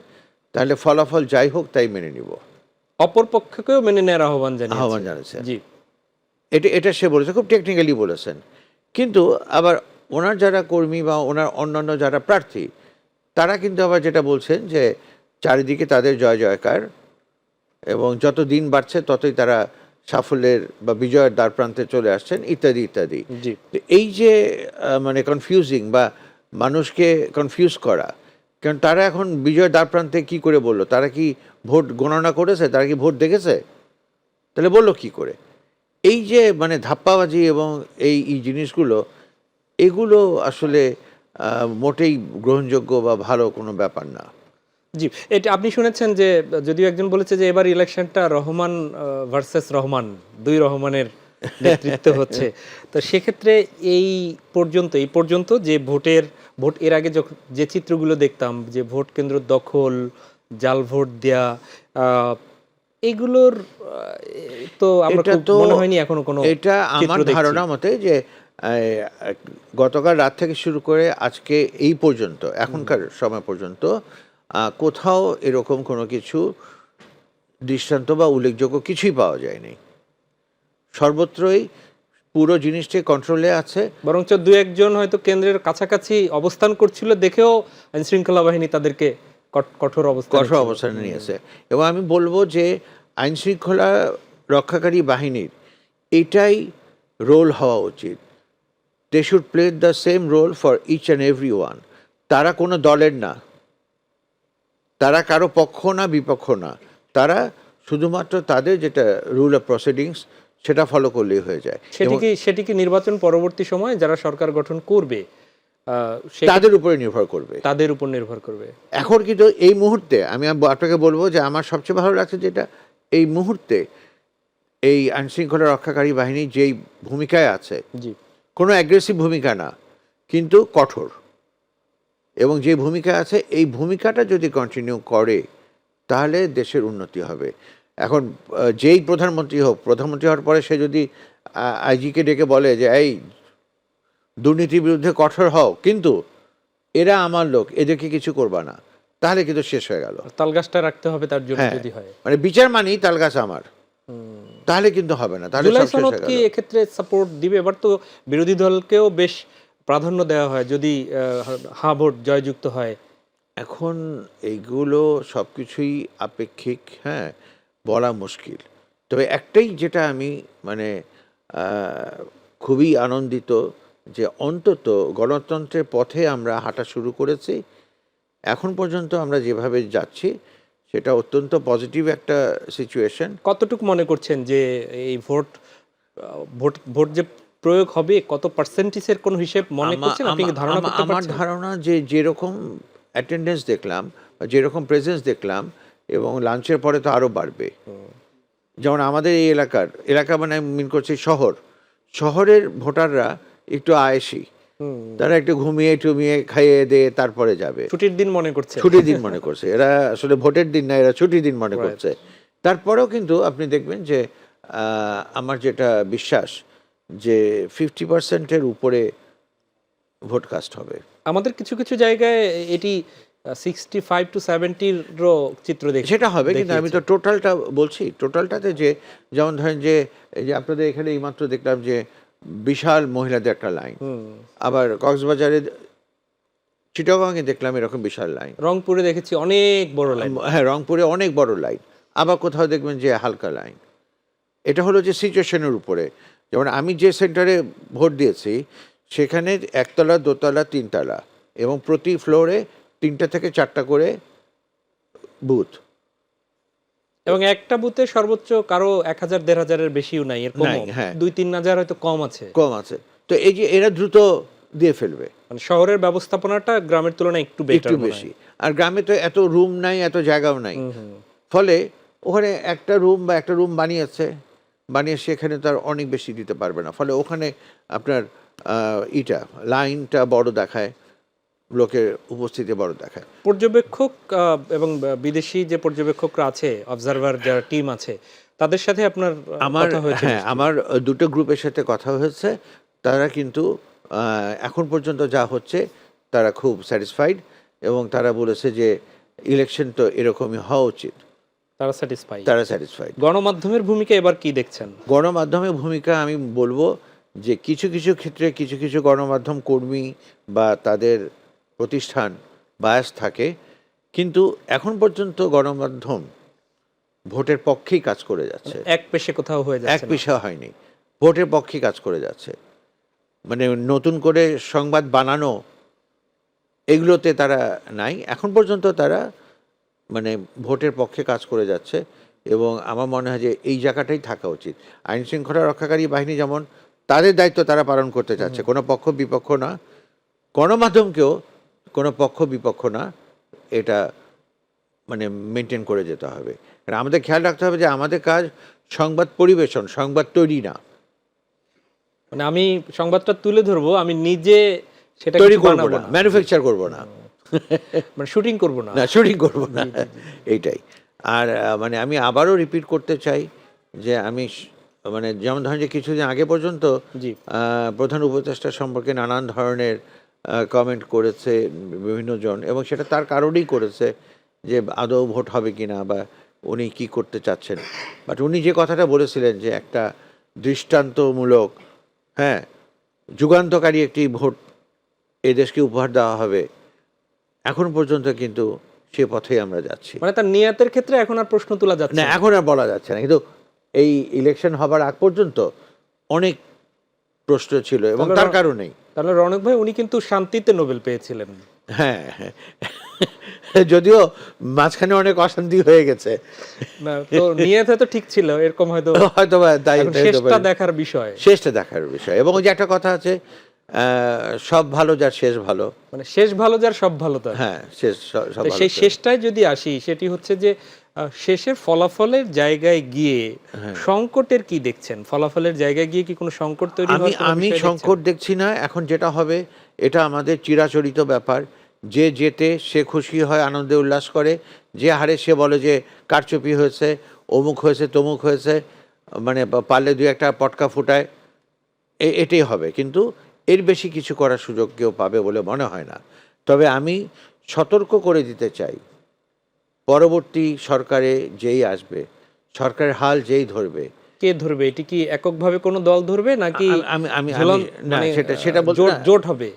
তাহলে ফলাফল যাই হোক তাই মেনে নিব। অপর পক্ষকেও মেনে নেওয়ার আহ্বান জানিয়েছেন। জি, এটা সে বলেছে, খুব টেকনিক্যালি বলেছেন। কিন্তু আবার ওনার যারা কর্মী বা ওনার অন্যান্য যারা প্রার্থী, তারা কিন্তু আবার যেটা বলছেন যে চারিদিকে তাদের জয় জয়কার এবং যত দিন বাড়ছে ততই তারা সাফল্যের বা বিজয়ের দ্বার প্রান্তে চলে আসছেন, ইত্যাদি ইত্যাদি। জি। এই যে মানে কনফিউজিং বা মানুষকে কনফিউজ করা, কারণ তারা এখন বিজয়ের দ্বার প্রান্তে কী করে বললো? তারা কি ভোট গণনা করেছে? তারা কি ভোট দেখেছে? তাহলে বললো কি করে? এই যে মানে ধাপ্পাবাজি এবং এই জিনিসগুলো, এগুলো আসলে মোটেই গ্রহণযোগ্য বা ভালো কোনো ব্যাপার না। জি, এটা আপনি শুনেছেন যে যদিও একজন বলেছে যে এবার ইলেকশনটা রহমান ভার্সেস রহমান, দুই রহমানের নেতৃত্ব হচ্ছে। তো সেক্ষেত্রে এই পর্যন্ত যে ভোট এর আগে যে চিত্রগুলো দেখতাম, যে ভোট কেন্দ্র দখল, জাল ভোট দেয়া, এগুলোর তো আমরা মনে হয়নি এখনো কোনো। এটা আমার ধারণা মতে যে গতকাল রাত থেকে শুরু করে আজকে এই পর্যন্ত, এখনকার সময় পর্যন্ত কোথাও এরকম কোনো কিছু দৃষ্টান্ত বা উল্লেখযোগ্য কিছুই পাওয়া যায়নি। সর্বত্রই পুরো জিনিসটি কন্ট্রোলে আছে। বরঞ্চ দু একজন হয়তো কেন্দ্রের কাছাকাছি অবস্থান করছিল দেখেও আইন শৃঙ্খলা বাহিনী তাদেরকে কঠোর অবস্থানে নিয়েছে। এবং আমি বলবো যে আইন শৃঙ্খলা রক্ষাকারী বাহিনীর এটাই রোল হওয়া উচিত। They should play the same role for each and every one. তারা কোনো দলের না, তারা কারো পক্ষ না বিপক্ষ না, তারা শুধুমাত্র তাদের যেটা রুল অফ প্রসিডিংস সেটা ফলো করলেই হয়ে যায়। সেটি কি নির্বাচন পরবর্তী সময়ে যারা সরকার গঠন করবে তাদের উপরে নির্ভর করবে। এখন কিন্তু এই মুহূর্তে আমি আপনাকে বলবো যে আমার সবচেয়ে ভালো লাগছে যেটা, এই মুহূর্তে এই আইনশৃঙ্খলা রক্ষাকারী বাহিনী যেই ভূমিকায় আছে, কোনো অ্যাগ্রেসিভ ভূমিকা না কিন্তু কঠোর, এবং যে ভূমিকা আছে এই ভূমিকাটা যদি কন্টিনিউ করে তাহলে দেশের উন্নতি হবে। এখন যেই প্রধানমন্ত্রী হওয়ার পরে সে যদি আইজিকে ডেকে বলে যে এই দুর্নীতির বিরুদ্ধে কঠোর হও, কিন্তু এরা আমার লোক, এদেরকে কিছু করবা না, তাহলে কিন্তু শেষ হয়ে গেল। তালগাছটা রাখতে হবে তার জন্য যদি হয়, মানে বিচার মানি তালগাছ আমার। তাহলে কিন্তু হবে না, তাহলে জুলাই সব শেষ সনদ হয়ে কি গেল। এক্ষেত্রে সাপোর্ট দিবে? এবার তো বিরোধী দলকেও বেশ প্রাধান্য দেওয়া হয় যদি হা ভোট জয়যুক্ত হয়। এখন এইগুলো সবকিছুই আপেক্ষিক, হ্যাঁ, বলা মুশকিল। তবে একটাই যেটা আমি মানে খুবই আনন্দিত যে অন্তত গণতন্ত্রের পথে আমরা হাঁটা শুরু করেছি। এখন পর্যন্ত আমরা যেভাবে যাচ্ছি সেটা অত্যন্ত পজিটিভ একটা সিচুয়েশন। কতটুকু মনে করছেন যে এই ভোট ভোট যে প্রয়োগ হবে কত পার্সেন্টেজের কোন হিসেব মনে করছেন? আপনি কি ধারণা করতে আমার পারছেন? ধারণা যে যেরকম অ্যাটেন্ডেন্স দেখলাম বা যেরকম প্রেজেন্স দেখলাম, এবং লাঞ্চের পরে তো আরও বাড়বে। যেমন আমাদের এই এলাকা মানে আমি মিন করছি শহরের ভোটাররা একটু আয়েসি, তারা একটু ঘুমিয়ে টুমিয়ে খাইয়ে দিয়ে তারপরে যাবে, ছুটির দিন মনে করছে। ছুটির দিন মনে করছে এরা, আসলে ভোটের দিন না, এরা ছুটির দিন মনে Right. করছে। তারপরেও কিন্তু আপনি দেখবেন যে আমার যেটা বিশ্বাস যে 50%-এর উপরে ভোট কাস্ট হবে। আমাদের কিছু কিছু জায়গায় এটি 65 to 70-রও চিত্র দেখি। সেটা হবে, কিন্তু আমি তো টোটালটা বলছি। টোটালটাতে যে যেমন ধরেন যে এই যে আপনাদের এখানে এইমাত্র দেখলাম যে বিশাল মহিলাদের একটা লাইন, আবার কক্সবাজারে চিটাগাংয়ে দেখলাম এরকম বিশাল লাইন, রংপুরে দেখেছি অনেক বড় লাইন। হ্যাঁ রংপুরে অনেক বড় লাইন, আবার কোথাও দেখবেন যে হালকা লাইন। এটা হলো যে সিচুয়েশনের উপরে। যেমন আমি যে সেন্টারে ভোট দিয়েছি সেখানে একতলা, দোতলা, তিনতলা, এবং প্রতি ফ্লোরে 3টা থেকে 4টা করে বুথ। এবং একটা বুথে সর্বোচ্চ কারো 1000-1500-এর বেশিও নাই, এর কম নাই, হ্যাঁ। 2-3000 হয়তো কম আছে। কম আছে। তো এই যে এরা দ্রুত দিয়ে ফেলবে, মানে শহরের ব্যবস্থাপনাটা গ্রামের তুলনায় একটু বেটার একটু বেশি। আর গ্রামে তো এত রুম নাই, এত জায়গাও নাই, ফলে ওখানে একটা রুম বা একটা রুম বানিয়ে সেখানে তার অনেক বেশি দিতে পারবে না, ফলে ওখানে আপনার লাইনটা বড় দেখায়, লোকের উপস্থিতি বড় দেখায়। পর্যবেক্ষক এবং বিদেশি যে পর্যবেক্ষকরা আছে, অবজারভার যারা টিম আছে, তাদের সাথে আপনার কথা হয়েছে? হ্যাঁ, আমার দুটো গ্রুপের সাথে কথা হয়েছে। তারা কিন্তু এখন পর্যন্ত যা হচ্ছে তারা খুব স্যাটিসফাইড, এবং তারা বলেছে যে ইলেকশন তো এরকমই হওয়া উচিত। তারা স্যাটিসফাই। তারা স্যাটিসফাইড। গণমাধ্যমের ভূমিকা এবার কি দেখছেন? গণমাধ্যমের ভূমিকা আমি বলবো যে কিছু কিছু ক্ষেত্রে কিছু কিছু গণমাধ্যম কর্মী বা তাদের প্রতিষ্ঠান বায়াস থাকে, কিন্তু এখন পর্যন্ত গণমাধ্যম ভোটের পক্ষেই কাজ করে যাচ্ছে, এক পেশে কোথাও হয়ে এক যাচ্ছে না। পেশা হয়নি, ভোটের পক্ষেই কাজ করে যাচ্ছে। মানে নতুন করে সংবাদ বানানো এগুলোতে তারা নাই, এখন পর্যন্ত তারা মানে ভোটের পক্ষে কাজ করে যাচ্ছে, এবং আমার মনে হয় যে এই জায়গাটাই থাকা উচিত। আইন শৃঙ্খলা রক্ষাকারী বাহিনী যেমন তাদের দায়িত্ব তারা পালন করতে চাচ্ছে, কোনো পক্ষ বিপক্ষ না, গণমাধ্যমকেও কোনো পক্ষ বিপক্ষ না, এটা মানে মেনটেন করে যেতে হবে। আর আমাদের খেয়াল রাখতে হবে যে আমাদের কাজ সংবাদ পরিবেশন, সংবাদ তৈরি না। মানে আমি সংবাদটা তুলে ধরবো, আমি নিজে সেটা তৈরি কিছু করবো বানাবো না, না, ম্যানুফ্যাকচার করবো না, মানে শুটিং করব না। না শুটিং করবো না, এইটাই। আর মানে আমি আবারও রিপিট করতে চাই যে আমি মানে যেমন ধরেন যে কিছুদিন আগে পর্যন্ত জি। প্রধান উপদেষ্টা সম্পর্কে নানান ধরনের কমেন্ট করেছে বিভিন্ন জন, এবং সেটা তার কারণেই করেছে যে আদৌ ভোট হবে কিনা বা উনি কি করতে চাচ্ছেন। বাট উনি যে কথাটা বলেছিলেন যে একটা দৃষ্টান্তমূলক, হ্যাঁ, যুগান্তকারী একটি ভোট এই দেশকে উপহার দেওয়া হবে, এখন পর্যন্ত কিন্তু সে পথেই আমরা যাচ্ছি। মানে তার নিয়াতের ক্ষেত্রে এখন আর প্রশ্ন তোলা যাচ্ছে না, না। এখন আর বলা যাচ্ছে না, কিন্তু এই ইলেকশন হবার আগ পর্যন্ত অনেক প্রশ্ন ছিল, এবং তাহলে তার কারণেই। তাহলে রনক ভাই, উনি কিন্তু শান্তিতে নোবেল পেয়েছিলেন। হ্যাঁ, হ্যাঁ, যদিও মাঝখানে অনেক অশান্তি হয়ে গেছে, না, তো নিয়ত হয়তো ঠিক ছিল, এরকম হয়তো হয়তো বা তাই এখন শেষটা দেখার বিষয়। শেষটা দেখার বিষয়। এবং ওই যে একটা কথা আছে, সব ভালো যার শেষ ভালো। মানে শেষ ভালো যার সব ভালো তার। হ্যাঁ, শেষ সব তো ভালো সেই যার। শেষটায় যদি আসি, সেটি হচ্ছে যে শেষের ফলাফলের জায়গায় গিয়ে সংকটের কি দেখছেন? ফলাফলের জায়গায় গিয়ে কি কোনো সংকট তৈরি হওয়ার কোনো আমি বিষয় দেখছেন? সংকট দেখছি না। এখন যেটা হবে এটা আমাদের চিরাচরিত ব্যাপার, যে যেতে সে খুশি হয়, আনন্দে উল্লাস করে, যে হারে সে বলে যে কারচুপি হয়েছে, অমুক হয়েছে, তমুক হয়েছে, মানে পারলে দুই একটা পটকা ফুটায়, এটাই হবে। কিন্তু এর বেশি কিছু করার সুযোগ কেউ পাবে বলে মনে হয় না। তবে আমি সতর্ক করে দিতে চাই, পরবর্তী সরকারে যেই আসবে, সরকারের হাল যেই ধরবে, কে ধরবে? এটি কি এককভাবে কোনো দল ধরবে নাকি আমি আমি ঝুলন না, মানে সেটা বলতে জোট না। জোট হবে?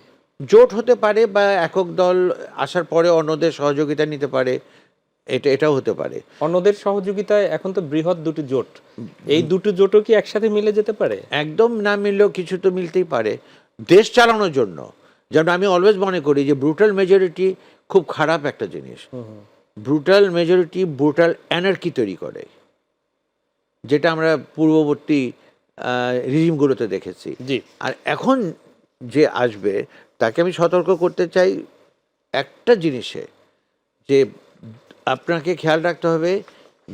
জোট হতে পারে বা একক দল আসার পরে অন্যদের সহযোগিতা নিতে পারে, এটাও হতে পারে। অন্যদের সহযোগিতায় এখন তো বৃহৎ দুটি জোট, এই দুটো জোটও কি একসাথে মিলে যেতে পারে? একদম না মিললেও কিছু তো মিলতেই পারে দেশ চালানোর জন্য। যেমন আমি অলওয়েজ মনে করি যে ব্রুটাল মেজরিটি খুব খারাপ একটা জিনিস। ব্রুটাল মেজরিটি ব্রুটাল অ্যানার্কি তৈরি করে, যেটা আমরা পূর্ববর্তী রিজিমগুলোতে দেখেছি। জি। আর এখন যে আসবে তাকে আমি সতর্ক করতে চাই একটা জিনিসে, যে আপনাকে খেয়াল রাখতে হবে,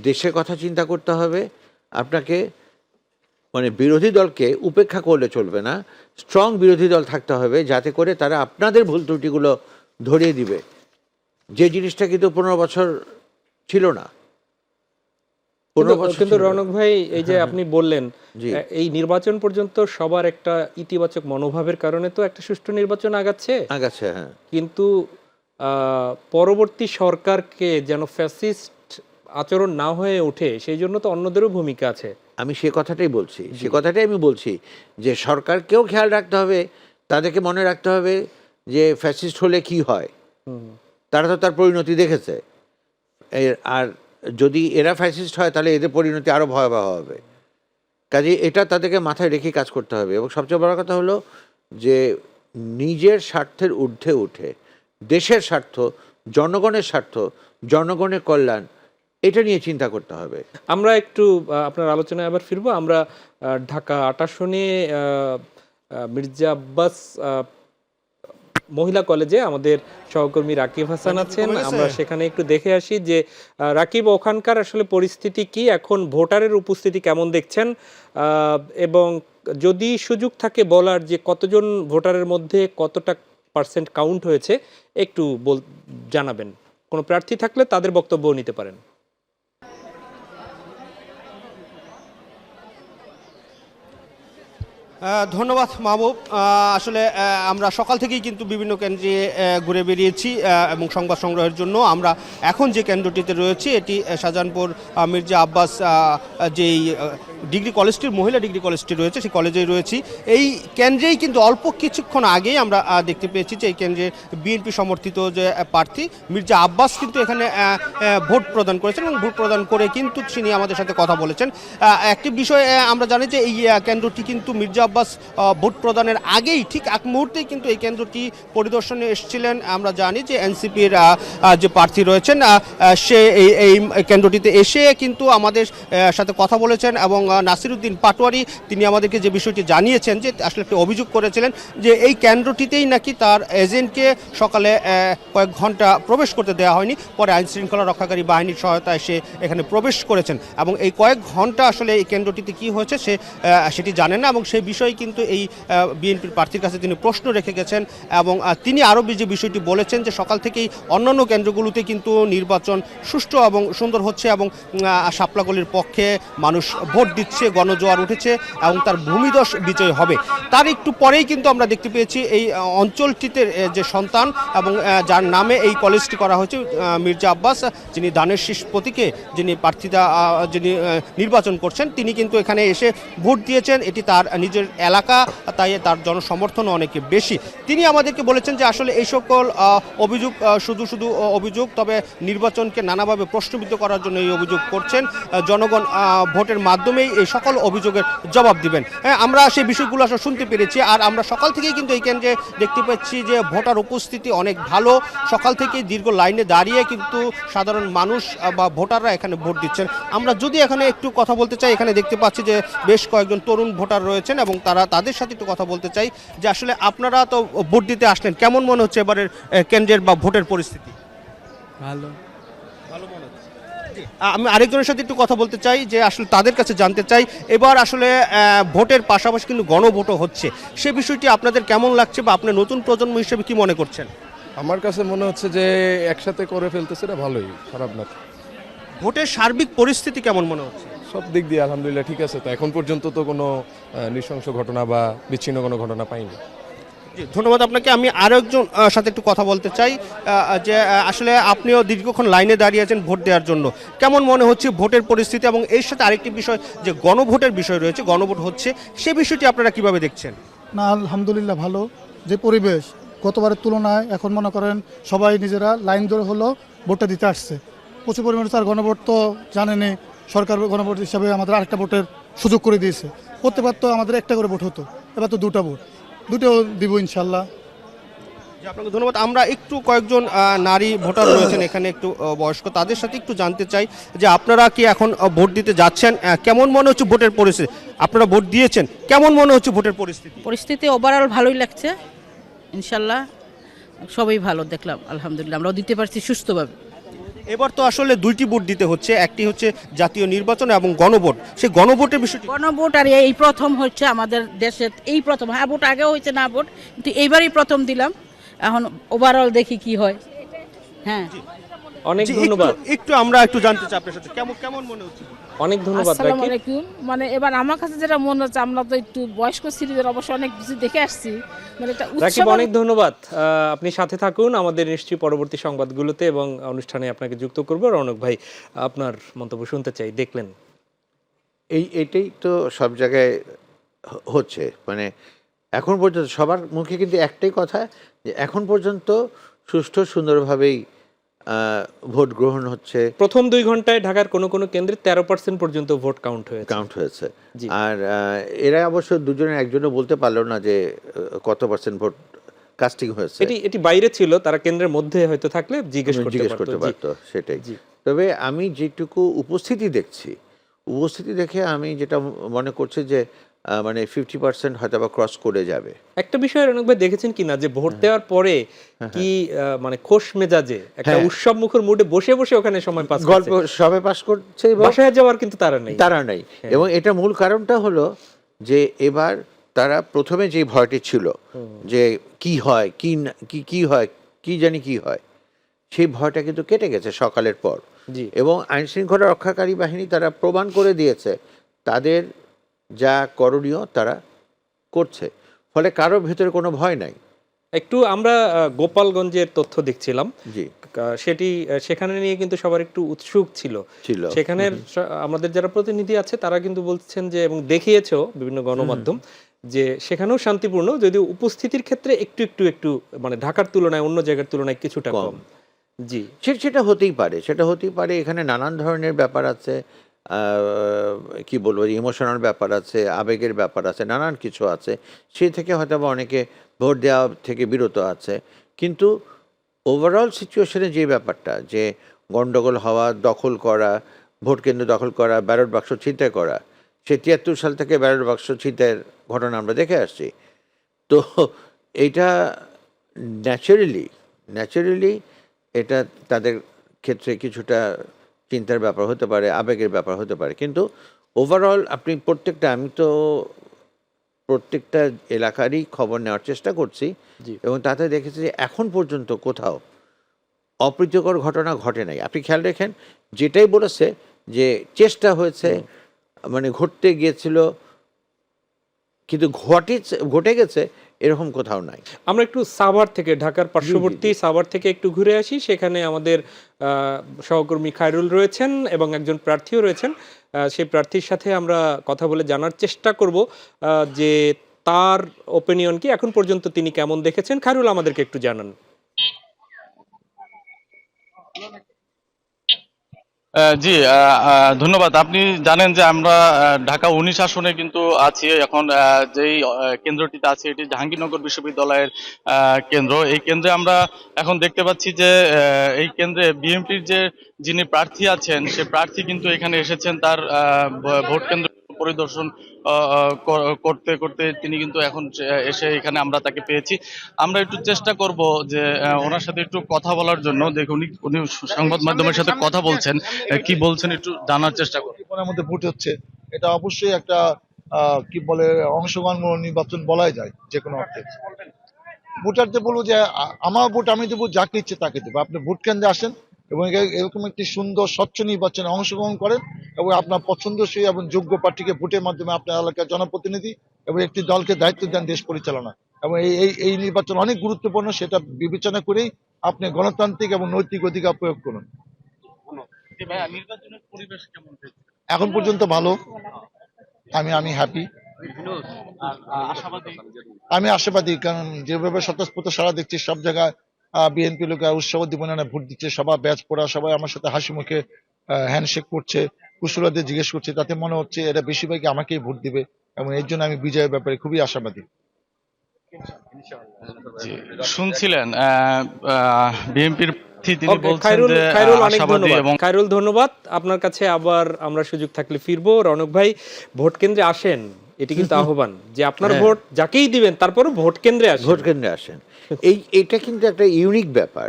দেশের কথা চিন্তা করতে হবে, আপনাকে মানে বিরোধী দলকে উপেক্ষা করলে চলবে না, স্ট্রং বিরোধী দল থাকতে হবে যাতে করে তারা আপনাদের ভুল ত্রুটিগুলো ধরিয়ে দিবে, যে জিনিসটা কিন্তু 15 বছর ছিল না। 15 বছর কিন্তু ছিল না। রৌনক ভাই, এই যে আপনি বললেন জি। এই নির্বাচন পর্যন্ত সবার একটা ইতিবাচক মনোভাবের কারণে তো একটা সুষ্ঠু নির্বাচন আগাচ্ছে, আগাচ্ছে, হ্যাঁ। কিন্তু পরবর্তী সরকারকে যেন ফ্যাসিস্ট আচরণ না হয়ে ওঠে সেই জন্য তো অন্যদেরও ভূমিকা আছে। আমি সে কথাটাই বলছি যে সরকারকেও খেয়াল রাখতে হবে, তাদেরকে মনে রাখতে হবে যে ফ্যাসিস্ট হলে কি হয়। তারা তো তার পরিণতি দেখেছে। আর যদি এরা ফ্যাসিস্ট হয় তাহলে এদের পরিণতি আরও ভয়াবহ হবে। কাজে এটা তাদেরকে মাথায় রেখে কাজ করতে হবে। এবং সবচেয়ে বড় কথা হলো যে নিজের স্বার্থের ঊর্ধ্বে উঠে দেশের স্বার্থ, জনগণের স্বার্থ, জনগণের কল্যাণ, এটা নিয়ে চিন্তা করতে হবে। আমরা একটু আপনার আলোচনায় আবার ফিরবো। আমরা ঢাকা ৮ আসনে মির্জা আব্বাস মহিলা কলেজে আমাদের সহকর্মী রাকিব হাসান আছেন, আমরা সেখানে একটু দেখে আসি যে রাকিব, ওখানকার আসলে পরিস্থিতি কি, এখন ভোটারের উপস্থিতি কেমন দেখছেন, এবং যদি সুযোগ থাকে বলার যে কতজন ভোটারের মধ্যে কতটা পার্সেন্ট কাউন্ট হয়েছে একটু জানাবেন। কোনো প্রার্থী থাকলে তাদের বক্তব্য নিতে পারেন। ধন্যবাদ মাহবুব। আসলে আমরা সকাল থেকেই কিন্তু বিভিন্ন কেন্দ্রে ঘুরে বেরিয়েছি এবং সংবাদ সংগ্রহের জন্য। আমরা এখন যে কেন্দ্রটিতে রয়েছি এটি শাহজাহানপুর মির্জা আব্বাস যেই ডিগ্রি কলেজটি, মহিলা ডিগ্রি কলেজটি রয়েছে, সেই কলেজেই রয়েছি। এই কেন্দ্রেই কিন্তু অল্প কিছুক্ষণ আগেই আমরা দেখতে পেয়েছি যে এই কেন্দ্রে বিএনপি সমর্থিত যে প্রার্থী মির্জা আব্বাস কিন্তু এখানে ভোট প্রদান করেছেন এবং ভোট প্রদান করে কিন্তু তিনি আমাদের সাথে কথা বলেছেন। একটি বিষয় আমরা জানি যে এই কেন্দ্রটি কিন্তু মির্জা আব্বাস ভোট প্রদানের আগেই ঠিক এক মুহূর্তেই কিন্তু এই কেন্দ্রটি পরিদর্শনে এসেছিলেন। আমরা জানি যে এনসিপির যে প্রার্থী রয়েছেন সে এই কেন্দ্রটিতে এসে কিন্তু আমাদের সাথে কথা বলেছেন এবং নাসিরউদ্দিন পাটোয়ারি তিনি আমাদেরকে যে বিষয়টি জানিয়েছেন যে আসলে একটি অভিযোগ করেছিলেন যে এই কেন্দ্রটিতেই নাকি তার এজেন্টকে সকালে কয়েক ঘন্টা প্রবেশ করতে দেওয়া হয়নি, পরে আইন শৃঙ্খলা রক্ষাকারী বাহিনীর সহায়তায় সে এখানে প্রবেশ করেছেন এবং এই কয়েক ঘন্টা আসলে এই কেন্দ্রটিতে কি হয়েছে সেটি জানেন না এবং সেই বিষয়ে কিন্তু এই বিএনপির প্রার্থীর কাছে তিনি প্রশ্ন রেখে গেছেন এবং তিনি আরও যে বিষয়টি বলেছেন যে সকাল থেকেই অন্যান্য কেন্দ্রগুলোতে কিন্তু নির্বাচন সুষ্ঠু এবং সুন্দর হচ্ছে এবং শাপলাগলির পক্ষে মানুষ ভোট দিচ্ছে, গণজোয়ার উঠেছে এবং তার ভূমিধস বিজয় হবে। তার একটু পরেই কিন্তু আমরা দেখতে পেয়েছি এই অঞ্চলটিতে যে সন্তান এবং যার নামে এই কলেজটি করা হয়েছে মির্জা আব্বাস, যিনি ধানের শীষ প্রতীকে যিনি প্রার্থীতা যিনি নির্বাচন করছেন, তিনি কিন্তু এখানে এসে ভোট দিয়েছেন। এটি তার নিজের এলাকা, তাই তার জনসমর্থনও অনেক বেশি। তিনি আমাদেরকে বলেছেন যে আসলে এই সকল অভিযোগ শুধু অভিযোগ, তবে নির্বাচনকে নানাভাবে প্রশ্নবিদ্ধ করার জন্য এই অভিযোগ করছেন। জনগণ ভোটের মাধ্যমেই এই সকল অভিযোগের জবাব দিবেন। আমরা সেই বিষয়গুলো আসলে শুনতে পেরেছি। আর আমরা সকাল থেকেই কিন্তু এই কেন্দ্রে দেখতে পাচ্ছি যে ভোটার উপস্থিতি অনেক ভালো। সকাল থেকেই দীর্ঘ লাইনে দাঁড়িয়ে কিন্তু সাধারণ মানুষ বা ভোটাররা এখানে ভোট দিচ্ছেন। আমরা যদি এখানে একটু কথা বলতে চাই, এখানে দেখতে পাচ্ছি যে বেশ কয়েকজন তরুণ ভোটার রয়েছেন এবং তাদের সাথে একটু কথা বলতে চাই যে আসলে আপনারা তো ভোট দিতে আসলেন, কেমন মনে হচ্ছে এবারের কেন্দ্রের বা ভোটের পরিস্থিতি? ভালো। মনে হচ্ছে। আমি আরেকজনের সাথে একটু কথা বলতে চাই যে আসলে তাদের কাছে জানতে চাই এবার আসলে ভোটের পাশাপাশি কিন্তু গণভোটও হচ্ছে, সে বিষয়টি আপনাদের কেমন লাগছে বা আপনি নতুন প্রজন্ম হিসেবে কি মনে করছেন? আমার কাছে মনে হচ্ছে যে একসাথে করে ফেলতেছে, এটা ভালোই, খারাপ না। ভোটের সার্বিক পরিস্থিতি কেমন মনে হচ্ছে? সব দিক দিয়ে আলহামদুলিল্লাহ ঠিক আছে। তো এখন পর্যন্ত তো কোনো নৃশংস ঘটনা বা বিচ্ছিন্ন কোনো ঘটনা পাইনি। জি, ধন্যবাদ আপনাকে। আমি আরো একজন সাথে একটু কথা বলতে চাই যে আসলে আপনিও দীর্ঘক্ষণ লাইনে দাঁড়িয়ে আছেন ভোট দেওয়ার জন্য। কেমন মনে হচ্ছে ভোটের পরিস্থিতি, এবং এর সাথে আরেকটি বিষয় যে গণভোটের বিষয় রয়েছে, গণভোট হচ্ছে, সে বিষয়টি আপনারা কিভাবে দেখছেন? না, আলহামদুলিল্লাহ ভালো। যে পরিবেশ গতবারের তুলনায় এখন মনে করেন সবাই নিজেরা লাইন ধরে হলো ভোটটা দিতে আসছে। প্রচুর পরিমাণে তার গণভোট তো জানেনই, সরকার গণভোট হিসাবে আমাদের আরেকটা ভোটের সুযোগ করে দিয়েছে। প্রত্যেকবার তো আমাদের একটা করে ভোট হতো, এবার তো দুটো ভোট, দুটো দিব ইনশাল্লাহ। জি, আপনাকে ধন্যবাদ। আমরা একটু কয়েকজন নারী ভোটার রয়েছেন এখানে, একটু বয়স্ক, তাদের সাথে একটু জানতে চাই যে আপনারা কি এখন ভোট দিতে যাচ্ছেন? কেমন মনে হচ্ছে ভোটের পরিস্থিতি? আপনারা ভোট দিয়েছেন, কেমন মনে হচ্ছে ভোটের পরিস্থিতি? পরিস্থিতি ওভারঅল ভালোই লাগছে, ইনশাল্লাহ সবই ভালো দেখলাম, আলহামদুলিল্লাহ আমরাও দিতে পারছি সুস্থভাবে। এবার তো আসলে দুইটি ভোট দিতে হচ্ছে, একটি হচ্ছে জাতীয় নির্বাচন এবং গণভোট। সেই গণভোটের বিষয়টি গণভোট আর এই প্রথম হচ্ছে আমাদের দেশে, এই প্রথম। হ্যাঁ, ভোট আগেও হয়েছে না ভোট, কিন্তু এইবারই প্রথম দিলাম। এখন ওভারঅল দেখি কি হয়। হ্যাঁ, অনেক জি, ধন্যবাদ। একটু আমরা একটু জানতে চাই আপনার সাথে কেমন কেমন মনে হচ্ছে? অনেক ধন্যবাদ আসসালামু ভাইকে। আলাইকুম। মানে এবার আমার কাছে যেটা মনে হচ্ছে, আমরা তো একটু বয়স্ক সিরিজের অবশ্য অনেক কিছু দেখে আসছি, মানে একটা রাকিব, উৎসব। অনেক ধন্যবাদ। আপনি সাথে থাকুন আমাদের নিশ্চয়ই পরবর্তী সংবাদগুলোতে এবং অনুষ্ঠানে আপনাকে যুক্ত করব। রৌনক ভাই, আপনার মন্তব্য শুনতে চাই। দেখলেন এটাই তো সব জায়গায় হচ্ছে, মানে এখন পর্যন্ত সবার মুখে কিন্তু একটাই কথা, যে এখন পর্যন্ত সুষ্ঠু সুন্দরভাবেই ভোট গ্রহণ হচ্ছে, প্রথম 2 ঘন্টায় ঢাকার কোনো কোনো কেন্দ্রে 13% পর্যন্ত ভোট কাউন্ট হয়েছে। জি। আর এরা অবশ্য দুজনের একজনও বলতে পারলো না যে কত পার্সেন্ট ভোট কাস্টিং হয়েছে। এটি বাইরে ছিল, তারা কেন্দ্রের মধ্যে হয়তো থাকলে জিজ্ঞেস করতে করতে পারতো, সেটাই। জি। তবে আমি যেটুকু উপস্থিতি দেখছি, উপস্থিতি দেখে আমি যেটা মনে করছি যে মানে 50% হয়তো বা ক্রস করে যাবে। একটা বিষয় রৌনক ভাই দেখেছেন কিনা যে ভোট দেওয়ার পরে কি মানে খোশ মেজাজে একটা উৎসব মুখর মুডে বসে বসে ওখানে সময় পাস করছে, গল্প সবাই পাস করছে, বাসায় যাওয়ার কিন্তু তারা নেই। এবং এটা মূল কারণটা হলো যে এবার তারা প্রথমে যে ভয়টি ছিল যে কি হয় কি হয় কি জানি কি হয়, সেই ভয়টা কিন্তু কেটে গেছে সকালের পর। জি। এবং আইন শৃঙ্খলা রক্ষাকারী বাহিনী তারা প্রমাণ করে দিয়েছে তাদের যা করণীয় তারা করছে, ফলে কারোর ভেতরে কোনো ভয় নাই। একটু আমরা গোপালগঞ্জের তথ্য দেখছিলাম, জি, সেখানে নিয়ে কিন্তু সবার একটু উৎসুক ছিল। ছিল। সেখানের আমাদের যারা প্রতিনিধি আছে তারা কিন্তু বলছেন যে, এবং দেখিয়েছেও বিভিন্ন গণমাধ্যম, যে সেখানেও শান্তিপূর্ণ, যদিও উপস্থিতির ক্ষেত্রে একটু মানে ঢাকার তুলনায় অন্য জায়গার তুলনায় কিছুটা কম। জি, সেটা হতেই পারে। এখানে নানান ধরনের ব্যাপার আছে, কি বলবো, ইমোশনাল ব্যাপার আছে, আবেগের ব্যাপার আছে, নানান কিছু আছে। সেই থেকে হয়তো বা অনেকে ভোট দেওয়া থেকে বিরত আছে। কিন্তু ওভারঅল সিচুয়েশনে যে ব্যাপারটা, যে গন্ডগোল হওয়া, দখল করা, ভোট কেন্দ্র দখল করা, ব্যালট বাক্স ছিনতাই করা, সে ৭৩ সাল থেকে ব্যালট বাক্স ছিনতাইয়ের ঘটনা আমরা দেখে আসছি। তো এইটা ন্যাচারালি এটা তাদের ক্ষেত্রে কিছুটা চিন্তার ব্যাপার হতে পারে, আবেগের ব্যাপার হতে পারে। কিন্তু ওভারঅল আপনি আমি তো প্রত্যেকটা এলাকারই খবর নেওয়ার চেষ্টা করছি, এবং তাতে দেখেছি যে এখন পর্যন্ত কোথাও অপ্রীতিকর ঘটনা ঘটে নাই। আপনি খেয়াল রেখেন, যেটাই বলেছে যে চেষ্টা হয়েছে, মানে ঘটতে গিয়েছিল কিন্তু ঘটে গেছে, এরকম কোথাও নাই। আমরা একটু সাভার থেকে, ঢাকার পার্শ্ববর্তী সাভার থেকে একটু ঘুরে আসি। সেখানে আমাদের সহকর্মী খায়রুল রয়েছেন এবং একজন প্রার্থীও রয়েছেন। সেই প্রার্থীর সাথে আমরা কথা বলে জানার চেষ্টা করব যে তার ওপিনিয়ন কি, এখন পর্যন্ত তিনি কেমন দেখেছেন। খায়রুল, আমাদেরকে একটু জানান। জি, ধন্যবাদ। আপনি জানেন যে আমরা ঢাকা 19 আসনে কিন্তু আছি এখন। যেই কেন্দ্রটিতে আছে এটি জাহাঙ্গীরনগর বিশ্ববিদ্যালয়ের কেন্দ্র। এই কেন্দ্রে আমরা এখন দেখতে পাচ্ছি যে এই কেন্দ্রে বিএনপির যিনি প্রার্থী আছেন, সে প্রার্থী কিন্তু এখানে এসেছেন তার ভোট কেন্দ্র পরিদর্শন করতে করতে তিনি কিন্তু এখন এসে এখানে আমরা তাকে পেয়েছি। আমরা একটু চেষ্টা করব যে ওনার সাথে একটু কথা বলার জন্য। দেখুন, উনি সংবাদ মাধ্যমের সাথে কথা বলছেন, কি বলছেন একটু জানার চেষ্টা করব। মধ্যে ভোট হচ্ছে, এটা অবশ্যই একটা কি বলে অংশগ্রহণমূলক নির্বাচন বলাই যায় যে কোনো অর্থে। ভোটারদের বলবো যে আমার ভোট আমি দেবো, যাকে ইচ্ছে তাকে দেবো। আপনি ভোট কেন্দ্রে আসেন এবং এরকম একটি সুন্দর স্বচ্ছ নির্বাচনে অংশগ্রহণ করেন এবং আপনার পছন্দসই এবং যোগ্য প্রার্থীকে ভোটের মাধ্যমে আপনার এলাকার জনপ্রতিনিধি এবং একটি দলকে দায়িত্ব দেন দেশ পরিচালনা। এবং এই নির্বাচন অনেক গুরুত্বপূর্ণ, সেটা বিবেচনা করেই আপনি গণতান্ত্রিক এবং নৈতিক অধিকার প্রয়োগ করুন। নির্বাচনের পরিবেশ কেমন দেখছেন? এখন পর্যন্ত ভালো, আমি হ্যাপি, আশাবাদী? আমি আশাবাদী, কারণ যেভাবে স্বতঃস্ফূর্ত সারা দেখছি সব জায়গায় বিএনপি লোকেরা উৎসাহ উদ্দীপনায় ভোট দিচ্ছে, সবার ব্যাচ পড়া, সবাই আমার সাথে হাসি মুখে হ্যান্ডশেক করছে, কুশলাদের জিজ্ঞেস করছে, তাতে মনে হচ্ছে এরা বেশিরভাগই আমাকেই ভোট দিবে, এবং এর জন্য আমি বিজয়ের ব্যাপারে খুবই আশাবাদী। জি, শুনছিলেন বিএনপির তিনি ওকে, বলছেন খায়রুল যে খায়রুল অনেক আশাবাদী ধন্যবাদ। এবং খায়রুল ধন্যবাদ আপনার কাছে। আবার আমরা সুযোগ থাকলে ফিরবো। রনক ভাই, ভোট কেন্দ্রে আসেন, এটি কিন্তু আহ্বান যে আপনার হ্যাঁ। ভোট যাকেই দিবেন তারপরও ভোট কেন্দ্রে আসেন। ভোট কেন্দ্রে আসেন। এটা কিন্তু একটা ইউনিক ব্যাপার,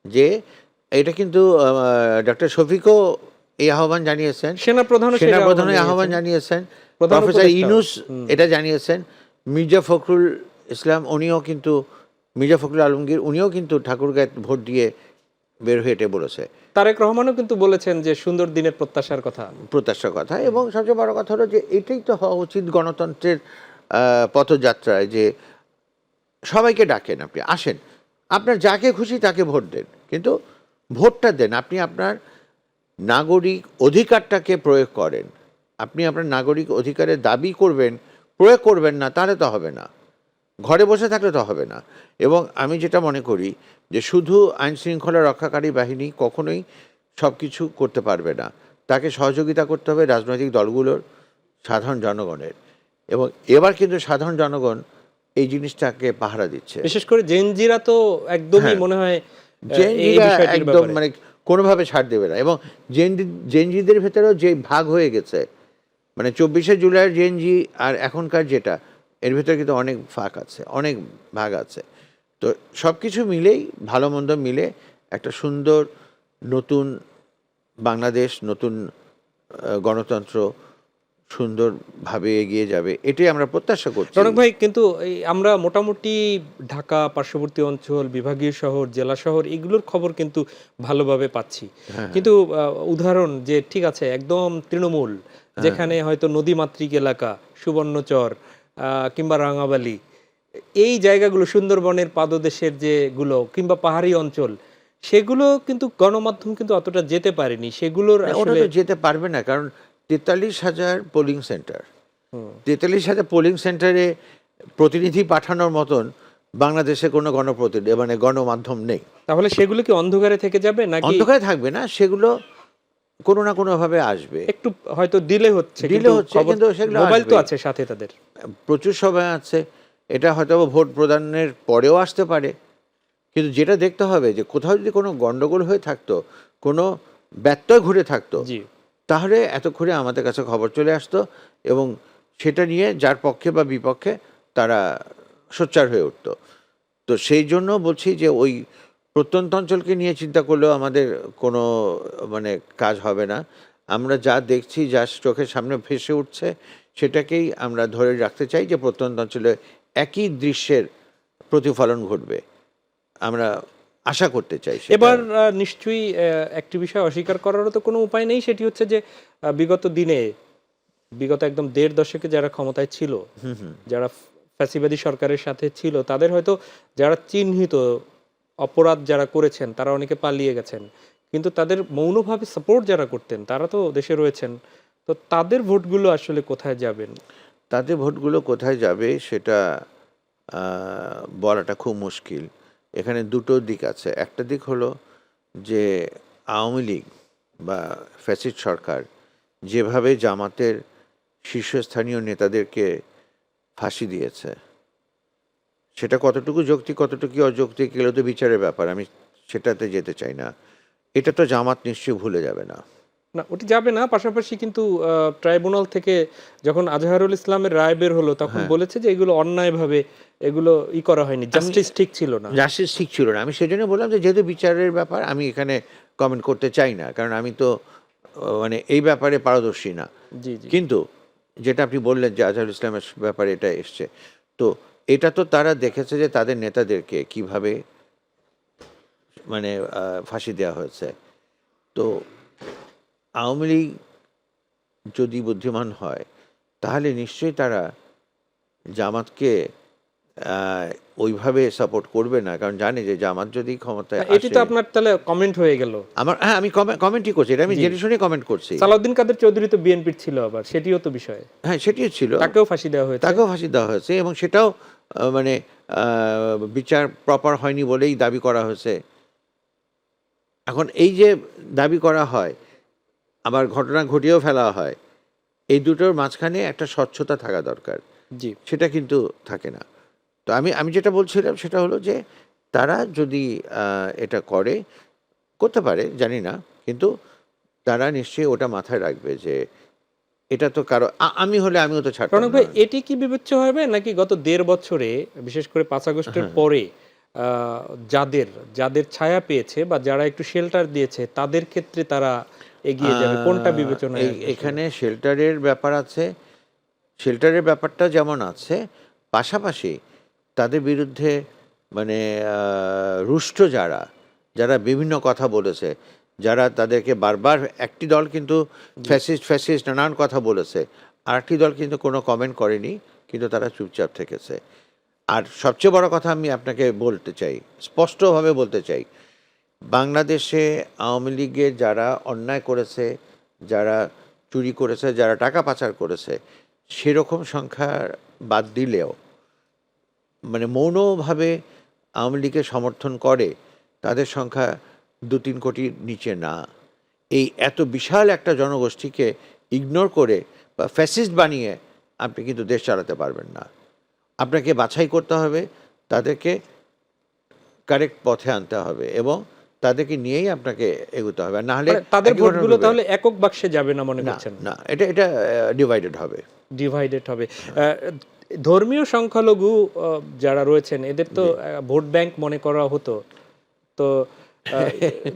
যে এটা কিন্তু ডক্টর শফিকও এই আহ্বান জানিয়েছেন, সেনাপ্রধানও সেই সেনাপ্রধানও আহ্বান আহ্বান জানিয়েছেন। জানিয়েছেন, প্রধান প্রফেসর উপদেষ্টাও। ইউনূস এটা জানিয়েছেন, মির্জা ফখরুল ইসলাম উনিও কিন্তু, মির্জা ফখরুল আলমগীর উনিও কিন্তু ঠাকুরগাঁয়ে ভোট দিয়ে বের হয়ে হেঁটে বলেছে তারেক রহমানও কিন্তু বলেছেন যে সুন্দর দিনের প্রত্যাশার কথা। প্রত্যাশার কথা। এবং সবচেয়ে বড় কথা হলো যে এটাই তো হওয়া উচিত গণতন্ত্রের পথযাত্রায়, যে সবাইকে ডাকেন, আপনি আসেন, আপনার যাকে খুশি তাকে ভোট দেন, কিন্তু ভোটটা দেন, আপনি আপনার নাগরিক অধিকারটাকে প্রয়োগ করেন। আপনি আপনার নাগরিক অধিকারের দাবি করবেন, প্রয়োগ করবেন না, তাহলে তো হবে না, ঘরে বসে থাকলে তো হবে না। এবং আমি যেটা মনে করি যে শুধু আইন শৃঙ্খলা রক্ষাকারী বাহিনী কখনোই সব কিছু করতে পারবে না, তাকে সহযোগিতা করতে হবে রাজনৈতিক দলগুলোর, সাধারণ জনগণের। এবং এবার কিন্তু সাধারণ জনগণ এই জিনিসটাকে পাহারা দিচ্ছে। বিশেষ করে জেনজিরা তো একদমই হ্যাঁ। মনে হয় এই জেনজিরা বিষয়টির একদম ব্যাপারে। মানে কোনোভাবে ছাড় দেবে না। এবং জেনজিদের ভেতরেও যে ভাগ হয়ে গেছে, মানে 24শে জুলাইয়ের জেনজি আর এখনকার যেটা, এর ভেতরে কিন্তু অনেক ফাঁক আছে, অনেক ভাগ আছে। তো সব কিছু মিলেই, ভালো মন্দ মিলে একটা সুন্দর নতুন বাংলাদেশ, নতুন গণতন্ত্র সুন্দরভাবে এগিয়ে যাবে, এটাই আমরা প্রত্যাশা করছি। রনক ভাই, কিন্তু এই আমরা মোটামুটি ঢাকা, পার্শ্ববর্তী অঞ্চল, বিভাগীয় শহর, জেলা শহর এগুলোর খবর কিন্তু ভালোভাবে পাচ্ছি। হ্যাঁ। কিন্তু উদাহরণ যে ঠিক আছে একদম তৃণমূল, যেখানে হয়তো নদীমাতৃক এলাকা, সুবর্ণচর কিংবা রাঙাবালি, এই জায়গাগুলো, সুন্দরবনের পাদদেশের যেগুলো কিংবা পাহাড়ি অঞ্চল, সেগুলো কিন্তু গণমাধ্যম কিন্তু অতটা যেতে পারেনি। সেগুলোর না, ওটা আসলে তো যেতে পারবে না, কারণ 43,000 পোলিং সেন্টার, 43,000 পোলিং সেন্টারে প্রতিনিধি পাঠানোর মতন বাংলাদেশে কোনো গণপ্রতিনিধি মানে গণমাধ্যম নেই। তাহলে সেগুলো কি অন্ধকারে থেকে যাবে নাকি অন্ধকারে থাকবে না, সেগুলো কোনো না কোনোভাবে আসবে। একটু হয়তো দিলে হচ্ছে, দিলে হচ্ছে, কিন্তু সেগুলো মোবাইল তো আসবেই। আছে সাথে তাদের। প্রচুর সময় আছে, এটা হয়তো ভোট প্রদানের পরেও আসতে পারে। কিন্তু যেটা দেখতে হবে যে কোথাও যদি কোনো গন্ডগোল হয়ে থাকতো, কোনো ব্যত্যয় ঘুরে থাকতো, জি, তাহলে এতক্ষণে আমাদের কাছে খবর চলে আসতো, এবং সেটা নিয়ে যার পক্ষে বা বিপক্ষে তারা সোচ্চার হয়ে উঠতো। তো সেই জন্য বলছি যে ওই প্রত্যন্ত অঞ্চলকে নিয়ে চিন্তা করলেও আমাদের কোনো মানে কাজ হবে না। আমরা যা দেখছি, যা চোখের সামনে ভেসে উঠছে, সেটাকেই আমরা ধরে রাখতে চাই যে প্রত্যন্ত অঞ্চলে একই দৃশ্যের প্রতিফলন ঘটবে, আমরা আশা করতে চাই সেটা। এবার নিশ্চয়ই একটি বিষয় অস্বীকার করারও তো কোনো উপায় নেই, সেটি হচ্ছে যে বিগত দিনে, বিগত একদম 1.5 দশকে যারা ক্ষমতায় ছিল, যারা ফ্যাসিবাদী সরকারের সাথে ছিল, তাদের হয়তো যারা চিহ্নিত অপরাধ যারা করেছেন তারা অনেকে পালিয়ে গেছেন, কিন্তু তাদের মৌনভাবে সাপোর্ট যারা করতেন তারা তো দেশে রয়েছেন। তো তাদের ভোটগুলো আসলে কোথায় যাবেন? তাদের ভোটগুলো কোথায় যাবে সেটা বলাটা খুব মুশকিল। এখানে দুটো দিক আছে। একটা দিক হলো যে আওয়ামী লীগ বা ফ্যাসিস্ট সরকার যেভাবে জামাতের শীর্ষস্থানীয় নেতাদেরকে ফাঁসি দিয়েছে, সেটা কতটুকু যৌক্তিক, কতটুকু অযৌক্তিক, এগুলো তো বিচারের ব্যাপার, আমি সেটাতে যেতে চাই না। এটা তো জামাত নিশ্চয়ই ভুলে যাবে না। না, ওটি যাবে না। পাশাপাশি কিন্তু ট্রাইব্যুনাল থেকে যখন আজহারুল ইসলামের রায় বের হলো, তখন বলেছে যে এগুলো অন্যায়ভাবে এগুলো করা হয়নি, জাস্টিস ঠিক ছিল না। জাস্টিস ঠিক ছিল না। আমি সেজন্য বললাম যে যেহেতু বিচারের ব্যাপার, আমি এখানে কমেন্ট করতে চাই না, কারণ আমি তো মানে এই ব্যাপারে পারদর্শী না। জি, জি। কিন্তু যেটা আপনি বললেন যে আজহারুল ইসলামের ব্যাপারে এটা এসছে, তো এটা তো তারা দেখেছে যে তাদের নেতাদেরকে কিভাবে মানে ফাঁসি দেওয়া হয়েছে। তো আওয়ামী লীগ যদি বুদ্ধিমান হয়, তাহলে নিশ্চয়ই তারা জামাতকে ওইভাবে সাপোর্ট করবে না, কারণ জানে যে জামাত যদি ক্ষমতায় এটি তো আসে, আপনার তাহলে কমেন্ট হয়ে গেল। হ্যাঁ আমি কমেন্টই করছি, এটা আমি জি। জেনে শুনে কমেন্ট করছি। সালাউদ্দিন কাদের চৌধুরী তো বিএনপির ছিল, আবার সেটিও তো বিষয়, হ্যাঁ সেটিও ছিল, তাকেও ফাঁসি দেওয়া হয়েছে। তাকেও ফাঁসি দেওয়া হয়েছে এবং সেটাও মানে বিচার প্রপার হয়নি বলেই দাবি করা হয়েছে। এখন এই যে দাবি করা হয় আবার ঘটনা ঘটিয়েও ফেলা হয়, এই দুটোর মাঝখানে একটা স্বচ্ছতা থাকা দরকার, জি। সেটা কিন্তু থাকে না। তো আমি যেটা বলছিলাম সেটা হলো যে তারা যদি এটা করতে পারে জানি না, কিন্তু তারা নিশ্চয়ই ওটা মাথায় রাখবে যে এটা তো কারো আমি হলে আমিও তো ছাড়তাম রনক ভাই, না। এটি কি বিবেচ্য হবে নাকি গত 1.5 বছরে বিশেষ করে 5 আগস্টের পরে যাদের ছায়া পেয়েছে বা যারা একটু শেল্টার দিয়েছে তাদের ক্ষেত্রে তারা এগিয়ে যাবে, কোনটা বিবেচনায় আসবে? এখানে শেল্টারের ব্যাপার আছে, শেল্টারের ব্যাপারটা যেমন আছে, পাশাপাশি তাদের বিরুদ্ধে মানে রুষ্ট যারা বিভিন্ন কথা বলেছে, যারা তাদেরকে বারবার, একটি দল কিন্তু ফ্যাসিস্ট নানান কথা বলেছে, আরেকটি দল কিন্তু কোনো কমেন্ট করেনি, কিন্তু তারা চুপচাপ থেকেছে। আর সবচেয়ে বড় কথা আমি আপনাকে বলতে চাই, স্পষ্টভাবে বলতে চাই, বাংলাদেশে আওয়ামী লীগের যারা অন্যায় করেছে, যারা চুরি করেছে, যারা টাকা পাচার করেছে, সেরকম সংখ্যা বাদ দিলেও মানে মৌনভাবে আওয়ামী লীগের সমর্থন করে তাদের সংখ্যা 2-3 কোটির নিচে না। এই এত বিশাল একটা জনগোষ্ঠীকে ইগনোর করে বা ফ্যাসিস্ট বানিয়ে আপনি কিন্তু দেশ চালাতে পারবেন না। আপনাকে বাছাই করতে হবে, তাদেরকে কারেক্ট পথে আনতে হবে এবং তাদেরকে নিয়েই আপনাকে এগোতে হবে, না হলে তাদের একই ভোটগুলো ঘটনা তাহলে একক বাক্সে যাবে না মনে না করছেন? না, এটা ডিভাইডেড হবে। ডিভাইডেড হবে। ধর্মীয় সংখ্যালঘু যারা রয়েছেন এদের তো ভোট ব্যাংক মনে করা হতো, তো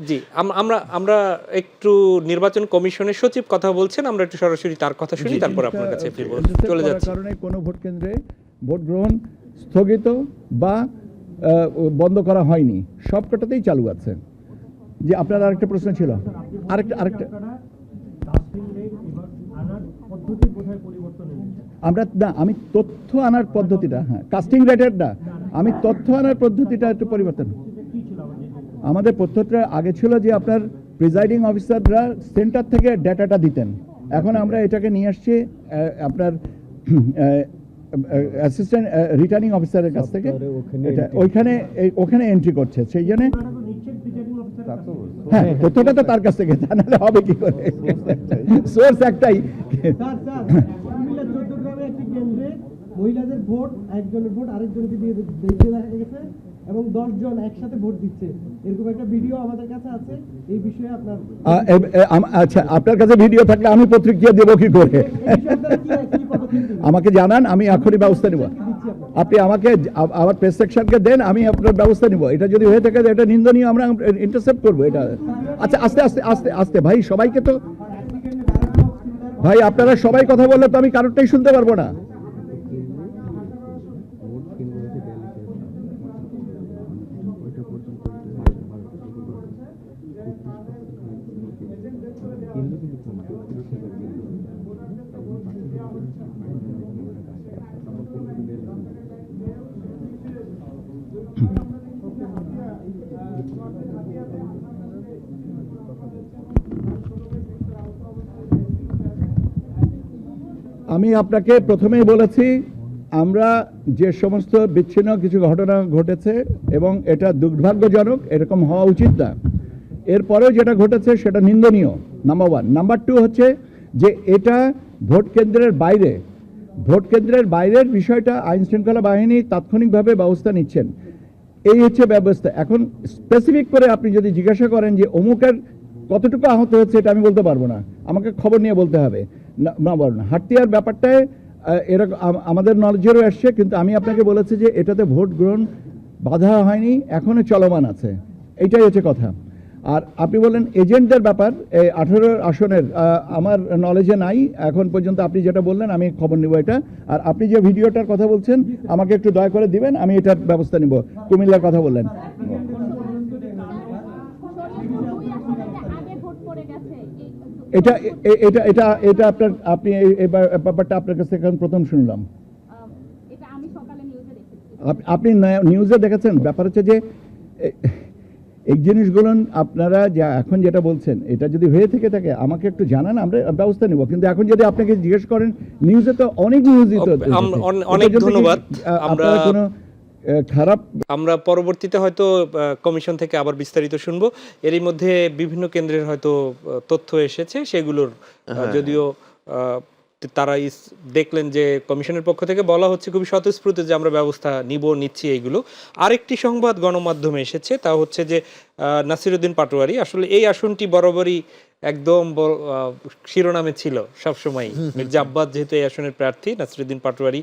জি আমরা একটু নির্বাচন কমিশনের সচিব কথা বলছেন, আমরা একটু সরাসরি তার কথা শুনি, তারপর আপনার কাছে ফিরবো। চলে যাচ্ছে। কারণে কোনো ভোট কেন্দ্রে ভোট গ্রহণ স্থগিত বা বন্ধ করা হয়নি, সবকটাতেই চালু আছে। যে আপনার আরেকটা প্রশ্ন ছিল, আরেকটা আমরা না, আমি তথ্য আনার পদ্ধতিটা, হ্যাঁ কাস্টিং রেটের না, আমি তথ্য আনার পদ্ধতিটা একটু পরিবর্তন। আমাদের পদ্ধতিটা আগে ছিল যে আপনার প্রিজাইডিং অফিসাররা সেন্টার থেকে ডেটাটা দিতেন, এখন আমরা এটাকে নিয়ে আসছি আপনার অ্যাসিস্ট্যান্ট রিটার্নিং অফিসারের কাছ থেকে, এটা ওখানে এন্ট্রি করছে, সেই জন্য হ্যাঁ তথ্যটা তো তার কাছ থেকে, তা নাহলে হবে কি করে, সোর্স একটাই। মহিলাদের ভোট, একজনের ভোট আরেকজনকে দিয়ে দিতে দেখা গেছে এবং 10 জন একসাথে ভোট দিচ্ছে, এরকম একটা ভিডিও আমাদের কাছে আছে। এই বিষয়ে আপনার আচ্ছা, আপনার কাছে ভিডিও থাকলে আমি প্রতিক্রিয়া দেব কি করে, আমাকে জানান, আমি এখনই ব্যবস্থা নেব। আপনি আমাকে আমার প্রেস সেকশনকে দেন, আমি আপনার ব্যবস্থা নিব। এটা যদি হয়ে থাকে এটা নিন্দনীয়, আমরা ইন্টারসেপ্ট করবো এটা। আচ্ছা আস্তে আস্তে আস্তে আস্তে ভাই, সবাইকে তো ভাই আপনারা সবাই কথা বললে তো আমি কারোরটাই শুনতে পারবো না। আমি আপনাকে প্রথমেই বলেছি, আমরা যে সমস্ত বিচ্ছিন্ন কিছু ঘটনা ঘটেছে এবং এটা দুর্ভাগ্যজনক, এরকম হওয়া উচিত না, এরপরেও যেটা ঘটেছে সেটা নিন্দনীয়, নাম্বার 1। নাম্বার 2 হচ্ছে যে এটা ভোট কেন্দ্রের বাইরের বিষয়টা আইন শৃঙ্খলা বাহিনী তাৎক্ষণিকভাবে ব্যবস্থা নিচ্ছেন, এই হচ্ছে ব্যবস্থা। এখন স্পেসিফিক করে আপনি যদি জিজ্ঞাসা করেন যে অমুকের কতটুকু আহত হচ্ছে, এটা আমি বলতে পারবো না, আমাকে খবর নিয়ে বলতে হবে। হাতিয়ার ব্যাপারটায় এরকম আমাদের নলেজেরও আসছে, কিন্তু আমি আপনাকে বলেছি যে এটাতে ভোট গ্রহণ বাধা হয়নি, এখনো চলমান আছে, এইটাই হচ্ছে কথা। আর আপনি বললেন এজেন্টদের ব্যাপার, এই 18 আসনের আমার নলেজে নাই এখন পর্যন্ত, আপনি যেটা বললেন আমি খবর নিব এটা। আর আপনি যে ভিডিওটার কথা বলছেন আমাকে একটু দয়া করে দিবেন, আমি এটার ব্যবস্থা নিব। কুমিল্লার কথা বললেন, এটা এটা এটা এটা আপনার, আপনি এই ব্যাপারটা আপনার কাছে এখন প্রথম শুনলাম। আপনি নিউজে দেখেছেন, ব্যাপার হচ্ছে যে এই জিনিসগুলো আপনারা যা এখন যেটা বলছেন, এটা যদি হয়ে থেকে থাকে আমাকে একটু জানান, আমরা ব্যবস্থা নেব। কিন্তু এখন যদি আপনাকে জিজ্ঞেস করেন, নিউজে তো অনেক নিউজই তো অনেক ধন্যবাদ। আপনারা কোনো খারাপ, আমরা পরবর্তীতে হয়তো কমিশন থেকে আবার বিস্তারিত শুনবো। এরই মধ্যে বিভিন্ন কেন্দ্রের হয়তো তথ্য এসেছে, সেগুলোর যদিও তারা দেখলেন যে কমিশনের পক্ষ থেকে বলা হচ্ছে খুবই স্বতঃস্ফূর্ত যে আমরা ব্যবস্থা নিচ্ছি এইগুলো। আরেকটি সংবাদ গণমাধ্যমে এসেছে, তা হচ্ছে যে নাসিরউদ্দিন পাটোয়ারি, আসলে এই আসনটি বরাবরই একদম শিরোনামে ছিল সবসময়। মির্জা আব্বাস যেহেতু এই আসনের প্রার্থী, নাসিরউদ্দিন পাটোয়ারি,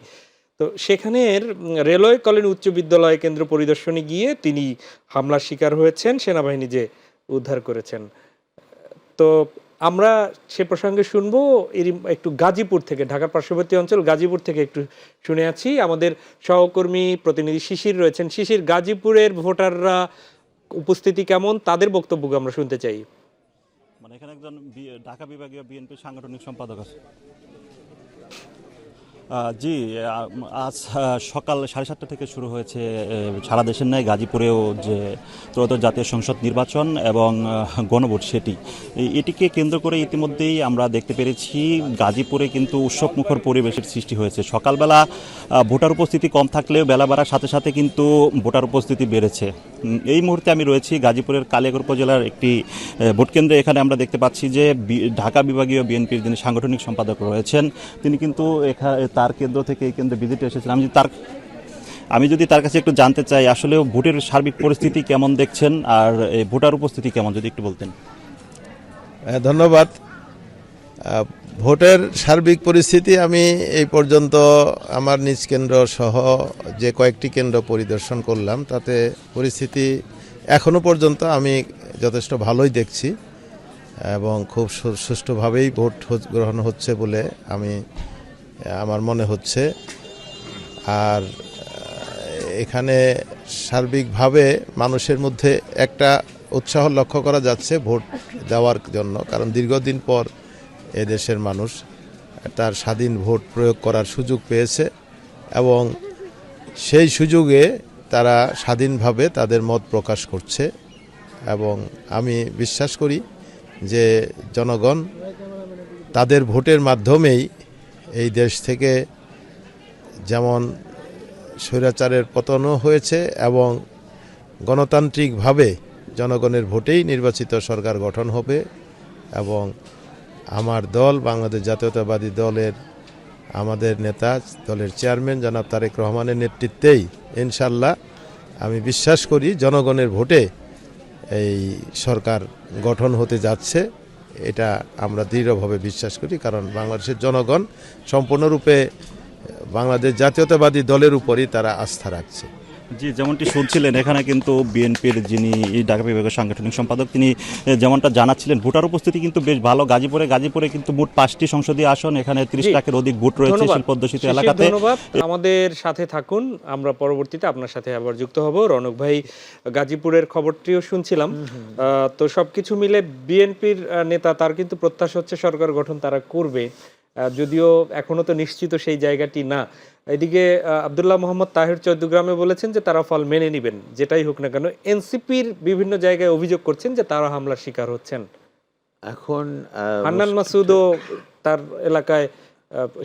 তো সেখানের রেলওয়ে কলোনি উচ্চ বিদ্যালয় কেন্দ্র পরিদর্শনে গিয়ে তিনি হামলার শিকার হয়েছেন, সেনাবাহিনী যে উদ্ধার করেছেন। তো আমরা সে প্রসঙ্গে শুনবো একটু গাজীপুর থেকে, ঢাকার পার্শ্ববর্তী অঞ্চল গাজীপুর থেকে একটু শুনে আছি। আমাদের সহকর্মী প্রতিনিধি শিশির রয়েছেন। শিশির, গাজীপুরের ভোটাররা উপস্থিতি কেমন, তাদের বক্তব্য আমরা শুনতে চাই। মানে এখানে একজন ঢাকা বিভাগীয় বিএনপির সাংগঠনিক সম্পাদক আছে। জি, আজ সকাল 7:30 থেকে শুরু হয়েছে সারা দেশের ন্যায় গাজীপুরেও যে ত্রয়োদশ জাতীয় সংসদ নির্বাচন এবং গণভোট, এটিকে কেন্দ্র করে ইতিমধ্যেই আমরা দেখতে পেরেছি গাজীপুরে কিন্তু উৎসবমুখর পরিবেশের সৃষ্টি হয়েছে। সকালবেলা ভোটার উপস্থিতি কম থাকলেও বেলা বাড়ার সাথে সাথে কিন্তু ভোটার উপস্থিতি বেড়েছে। এই মুহূর্তে আমি রয়েছি গাজীপুরের কালিয়াকৈর উপজেলার একটি ভোট কেন্দ্রে। এখানে আমরা দেখতে পাচ্ছি যে ঢাকা বিভাগীয় বিএনপির যিনি সাংগঠনিক সম্পাদক রয়েছেন, তিনি কিন্তু তার কেন্দ্র থেকে এই কেন্দ্রে ভিজিটে এসেছেন। আমি যদি তার কাছে একটু জানতে চাই, আসলে ভোটের সার্বিক পরিস্থিতি কেমন দেখছেন আর ভোটার উপস্থিতি কেমন, যদি একটু বলতেন। ধন্যবাদ। ভোটের সার্বিক পরিস্থিতি আমি এই পর্যন্ত আমার নিজ কেন্দ্র সহ যে কয়েকটি কেন্দ্র পরিদর্শন করলাম, তাতে পরিস্থিতি এখনো পর্যন্ত আমি যথেষ্ট ভালোই দেখছি এবং খুব সুষ্ঠুভাবেই ভোট গ্রহণ হচ্ছে বলে আমার মনে হচ্ছে। আর এখানে সার্বিকভাবে মানুষের মধ্যে একটা উৎসাহ লক্ষ্য করা যাচ্ছে ভোট দেওয়ার জন্য, কারণ দীর্ঘদিন পর এদেশের মানুষ তার স্বাধীন ভোট প্রয়োগ করার সুযোগ পেয়েছে এবং সেই সুযোগে তারা স্বাধীনভাবে তাদের মত প্রকাশ করছে। এবং আমি বিশ্বাস করি যে জনগণ তাদের ভোটের মাধ্যমেই এই দেশ থেকে যেমন স্বৈরাচারের পতনও হয়েছে এবং গণতান্ত্রিকভাবে জনগণের ভোটেই নির্বাচিত সরকার গঠন হবে এবং আমার দল বাংলাদেশ জাতীয়তাবাদী দলের আমাদের নেতা, দলের চেয়ারম্যান জনাব তারেক রহমানের নেতৃত্বেই ইনশাল্লাহ আমি বিশ্বাস করি জনগণের ভোটে এই সরকার গঠন হতে যাচ্ছে। এটা আমরা দৃঢ়ভাবে বিশ্বাস করি, কারণ বাংলাদেশের জনগণ সম্পূর্ণরূপে বাংলাদেশ জাতীয়তাবাদী দলের উপরই তারা আস্থা রাখছে। জি, যেমনটি শুনছিলেন, এখানে কিন্তু বিএনপির যিনি ঢাকা বিভাগের সাংগঠনিক সম্পাদক, তিনি যেমনটা জানাচ্ছিলেন, ভোটার উপস্থিতি কিন্তু বেশ ভালো। গাজীপুরে কিন্তু মোট 5টি সংসদীয় আসন, এখানে 30 লাখের অধিক ভোট রয়েছে শিল্পোদ্যোষিত এলাকাতে। ধন্যবাদ, আমাদের সাথে থাকুন, আমরা পরবর্তীতে আপনার সাথে আবার যুক্ত হব। রনক ভাই, গাজীপুরের খবরটিও শুনছিলাম, তো সবকিছু মিলে বিএনপির নেতা, তার কিন্তু প্রত্যাশা হচ্ছে সরকার গঠন তারা করবে, যদিও এখনো তো নিশ্চিত সেই জায়গাটি না। এদিকে আব্দুল্লাহ মোহাম্মদ তাহের চৌদ্দগ্রামে বলেছেন যে তারা ফল মেনে নেবেন, যেটাই হোক না কেন। এনসিপির বিভিন্ন জায়গায় অভিযোগ করছেন যে তারা হামলার শিকার হচ্ছেন। এখন হান্নান মাসুদও তার এলাকায়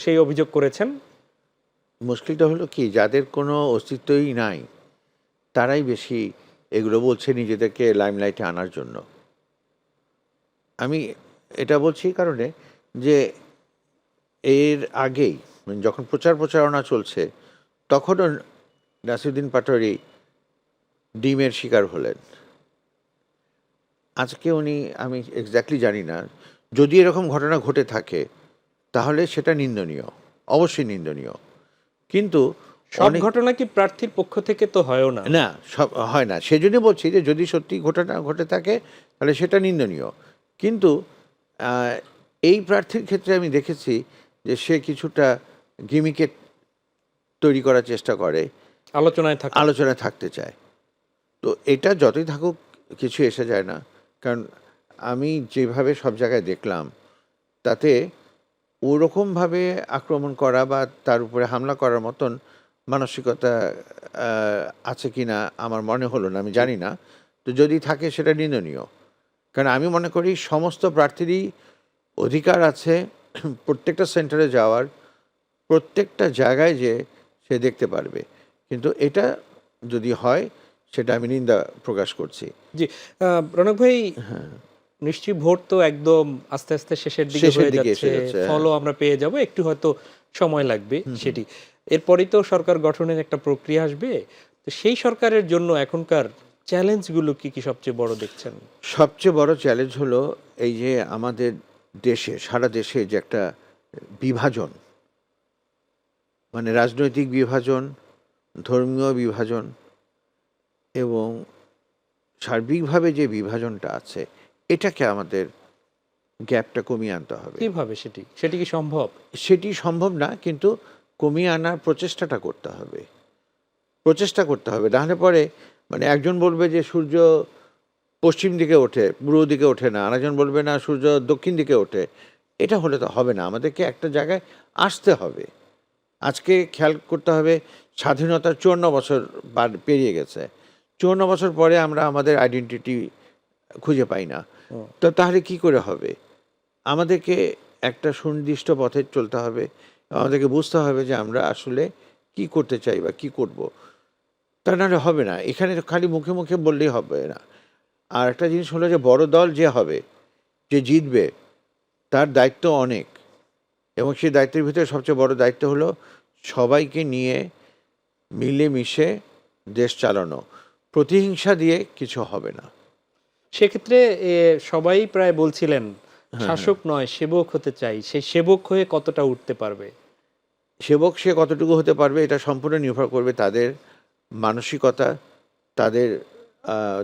সেই অভিযোগ করেছেন। মুশকিলটা হলো কি, যাদের কোনো অস্তিত্বই নাই তারাই বেশি এগুলো বলছে নিজেদেরকে লাইমলাইটে আনার জন্য। আমি এটা বলছি কারণে যে এর আগেই যখন প্রচারণা চলছে তখনও নাসিরউদ্দিন পাটোয়ারি ডিমের শিকার হলেন। আজকে উনি, আমি এক্স্যাক্টলি জানি না, যদি এরকম ঘটনা ঘটে থাকে তাহলে সেটা নিন্দনীয়, অবশ্যই নিন্দনীয়। কিন্তু সব ঘটনা কি প্রার্থীর পক্ষ থেকে তো হয়ও না, না সব হয় না, সেজন্য বলছি যে যদি সত্যি ঘটনা ঘটে থাকে তাহলে সেটা নিন্দনীয়। কিন্তু এই প্রার্থীর ক্ষেত্রে আমি দেখেছি যে সে কিছুটা গিমিকে তৈরি করার চেষ্টা করে, আলোচনায় থাকতে চায়। তো এটা যতই থাকুক কিছু এসে যায় না, কারণ আমি যেভাবে সব জায়গায় দেখলাম তাতে ওরকমভাবে আক্রমণ করা বা তার উপরে হামলা করার মতন মানসিকতা আছে কি না আমার মনে হলো না, আমি জানি না। তো যদি থাকে সেটা নিন্দনীয়, কারণ আমি মনে করি সমস্ত প্রার্থীরই অধিকার আছে প্রত্যেকটা সেন্টারে যাওয়ার, প্রত্যেকটা জায়গায় যে সে দেখতে পারবে। কিন্তু এটা যদি হয় সেটা আমি নিন্দা প্রকাশ করছি। জি, রনক ভাই, নিশ্চয়ই ভোট তো একদম আস্তে আস্তে শেষের দিকে হয়ে এসে যাচ্ছে, যাচ্ছে। ফলও আমরা পেয়ে যাব, একটু হয়তো সময় লাগবে সেটি। এরপরই তো সরকার গঠনের একটা প্রক্রিয়া আসবে। তো সেই সরকারের জন্য এখনকার চ্যালেঞ্জগুলো কি কি সবচেয়ে বড় দেখছেন? সবচেয়ে বড় চ্যালেঞ্জ হলো এই যে আমাদের দেশে, সারা দেশে যে একটা বিভাজন, মানে রাজনৈতিক বিভাজন, ধর্মীয় বিভাজন এবং সার্বিকভাবে যে বিভাজনটা আছে, এটাকে আমাদের গ্যাপটা কমিয়ে আনতে হবে। কিভাবে সেটি কি সম্ভব? সেটি সম্ভব না, কিন্তু কমিয়ে আনার প্রচেষ্টা করতে হবে। নাহলে পরে মানে একজন বলবে যে সূর্য পশ্চিম দিকে ওঠে, পূর্ব দিকে ওঠে না, আরেকজন বলবে না সূর্য দক্ষিণ দিকে ওঠে। এটা হলে তো হবে না, আমাদেরকে একটা জায়গায় আসতে হবে। আজকে খেয়াল করতে হবে, স্বাধীনতার 54 বছর পেরিয়ে গেছে। 54 বছর পরে আমরা আমাদের আইডেন্টিটি খুঁজে পাই না। তো তাহলে কি করে হবে? আমাদেরকে একটা সুনির্দিষ্ট পথে চলতে হবে, আমাদেরকে বুঝতে হবে যে আমরা আসলে কি করতে চাই বা কি করব। তা নাহলে হবে না, এখানে খালি মুখে মুখে বললেই হবে না। আর একটা জিনিস হলো যে বড় দল যে হবে, যে জিতবে, তার দায়িত্ব অনেক, এবং সেই দায়িত্বের ভিতরে সবচেয়ে বড় দায়িত্ব হলো সবাইকে নিয়ে মিলেমিশে দেশ চালানো। প্রতিহিংসা দিয়ে কিছু হবে না। সেক্ষেত্রে সবাই প্রায় বলছিলেন শাসক নয় সেবক হতে চাই, সেই সেবক হয়ে কতটা উঠতে পারবে? সেবক সে কতটুকু হতে পারবে এটা সম্পূর্ণ নির্ভর করবে তাদের মানসিকতা, তাদের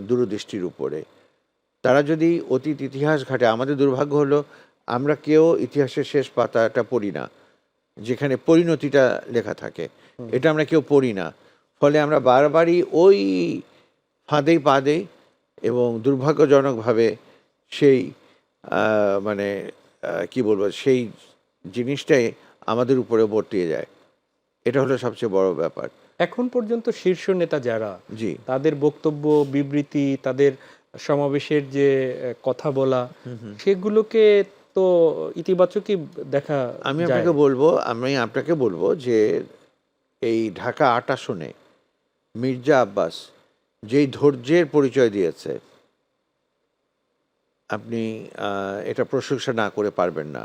দূরদৃষ্টির উপরে। তারা যদি অতীত ইতিহাস ঘাটে, আমাদের দুর্ভাগ্য হলো আমরা কেউ ইতিহাসের শেষ পাতাটা পড়ি না, যেখানে পরিণতিটা লেখা থাকে, এটা আমরা কেউ পড়ি না। ফলে আমরা বারবারই ওই ফাঁদেই পা দেই এবং দুর্ভাগ্যজনকভাবে সেই মানে কি বলবো, সেই জিনিসটাই আমাদের উপরে বর্তিয়ে যায়। এটা হলো সবচেয়ে বড় ব্যাপার। এখন পর্যন্ত শীর্ষ নেতা যারা, জি, তাদের বক্তব্য, বিবৃতি, তাদের সমাবেশের যে কথা বলা, সেগুলোকে তো ইতিবাচকই দেখা আমি যায়। আপনাকে বলবো যে এই ঢাকা ৮ আসনে মির্জা আব্বাস যেই ধৈর্যের পরিচয় দিয়েছে, আপনি এটা প্রশংসা না করে পারবেন না।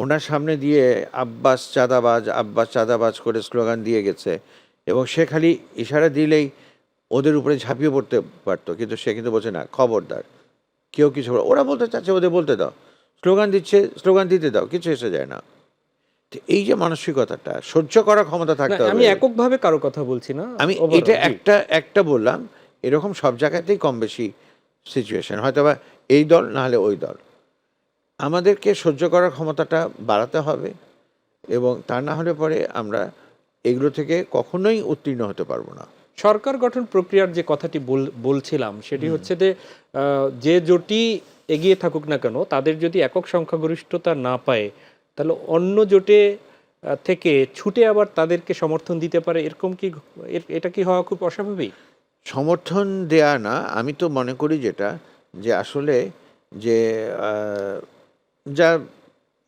ওনার সামনে দিয়ে আব্বাস চাঁদাবাজ করে স্লোগান দিয়ে গেছে, এবং সে খালি ইশারা দিলেই ওদের উপরে ঝাঁপিয়ে পড়তে পারতো, কিন্তু সে কিন্তু বলছে না, খবরদার কেউ কিছু, ওরা বলতে চাচ্ছে ওদের বলতে দাও, স্লোগান দিতে দাও, কিছু এসে যায় না। তো এই যে মানসিকতাটা, সহ্য করার ক্ষমতা থাকতে হবে। আমি এককভাবে কারো কথা বলছি না, আমি এটা একটা বললাম, এরকম সব জায়গাতেই কম বেশি সিচুয়েশন, হয়তো বা এই দল না হলে ওই দল। আমাদেরকে সহ্য করার ক্ষমতাটা বাড়াতে হবে, এবং তা না হলে পরে আমরা এগুলো থেকে কখনোই উত্তীর্ণ হতে পারবো না। সরকার গঠন প্রক্রিয়ার যে কথাটি বলছিলাম, সেটি হচ্ছে যে জোটই এগিয়ে থাকুক না কেন, তাদের যদি একক সংখ্যাগরিষ্ঠতা না পায়, তাহলে অন্য জোটে থেকে ছুটে আবার তাদেরকে সমর্থন দিতে পারে, এরকম কি, এটা কি হওয়া খুব অস্বাভাবিক? সমর্থন দেয়া না, আমি তো মনে করি যেটা, যে আসলে যে যা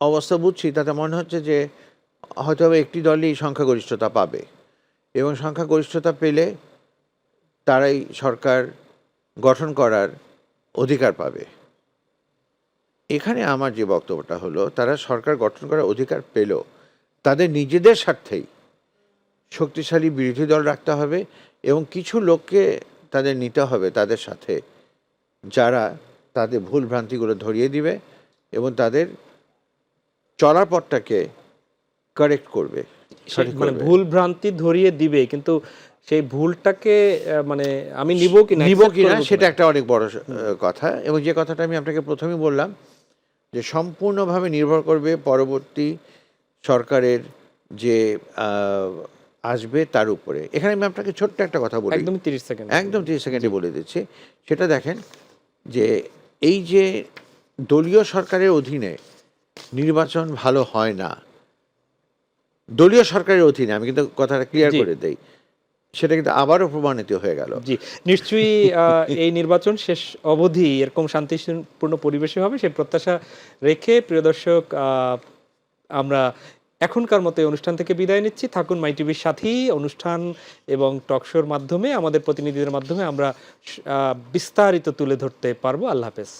অবস্থা বুঝছি তাতে মনে হচ্ছে যে হয়তো একটি দলই সংখ্যাগরিষ্ঠতা পাবে, এবং সংখ্যাগরিষ্ঠতা পেলে তারাই সরকার গঠন করার অধিকার পাবে। এখানে আমার যে বক্তব্যটা হলো, তারা সরকার গঠন করার অধিকার পেল, তাদের নিজেদের স্বার্থেই শক্তিশালী বিরোধী দল রাখতে হবে, এবং কিছু লোককে তাদের নিতে হবে তাদের সাথে, যারা তাদের ভুল ভ্রান্তিগুলো ধরিয়ে দিবে এবং তাদের চলার পথটাকে কারেক্ট করবে। মানে ভুল ভ্রান্তি ধরিয়ে দিবে, কিন্তু সেই ভুলটাকে মানে আমি নিব কিনা সেটা একটা অনেক বড় কথা। এবং যে কথাটা আমি আপনাকে প্রথমেই বললাম, যে সম্পূর্ণভাবে নির্ভর করবে পরবর্তী সরকারের যে আসবে তার উপরে। এখানে আমি আপনাকে ছোট্ট একটা কথা বলি, একদম 30 সেকেন্ডে বলে দিচ্ছি। সেটা দেখেন যে এই যে দলীয় সরকারের অধীনে নির্বাচন ভালো হয় না, দলীয় সরকারের অধীনে, আমি কিন্তু কথাটা ক্লিয়ার জি। করে দেই, সেটা কিন্তু আবারও প্রমাণিত হয়ে গেল। জি, নিশ্চয়ই এই নির্বাচন শেষ অবধি এরকম শান্তিপূর্ণ পরিবেশে হবে সেই প্রত্যাশা রেখে প্রিয় দর্শক আমরা এখনকার মতো এই অনুষ্ঠান থেকে বিদায় নিচ্ছি। থাকুন মাই টিভির সাথেই। অনুষ্ঠান এবং টকশোর মাধ্যমে আমাদের প্রতিনিধিদের মাধ্যমে আমরা বিস্তারিত তুলে ধরতে পারবো। আল্লাহ হাফেজ।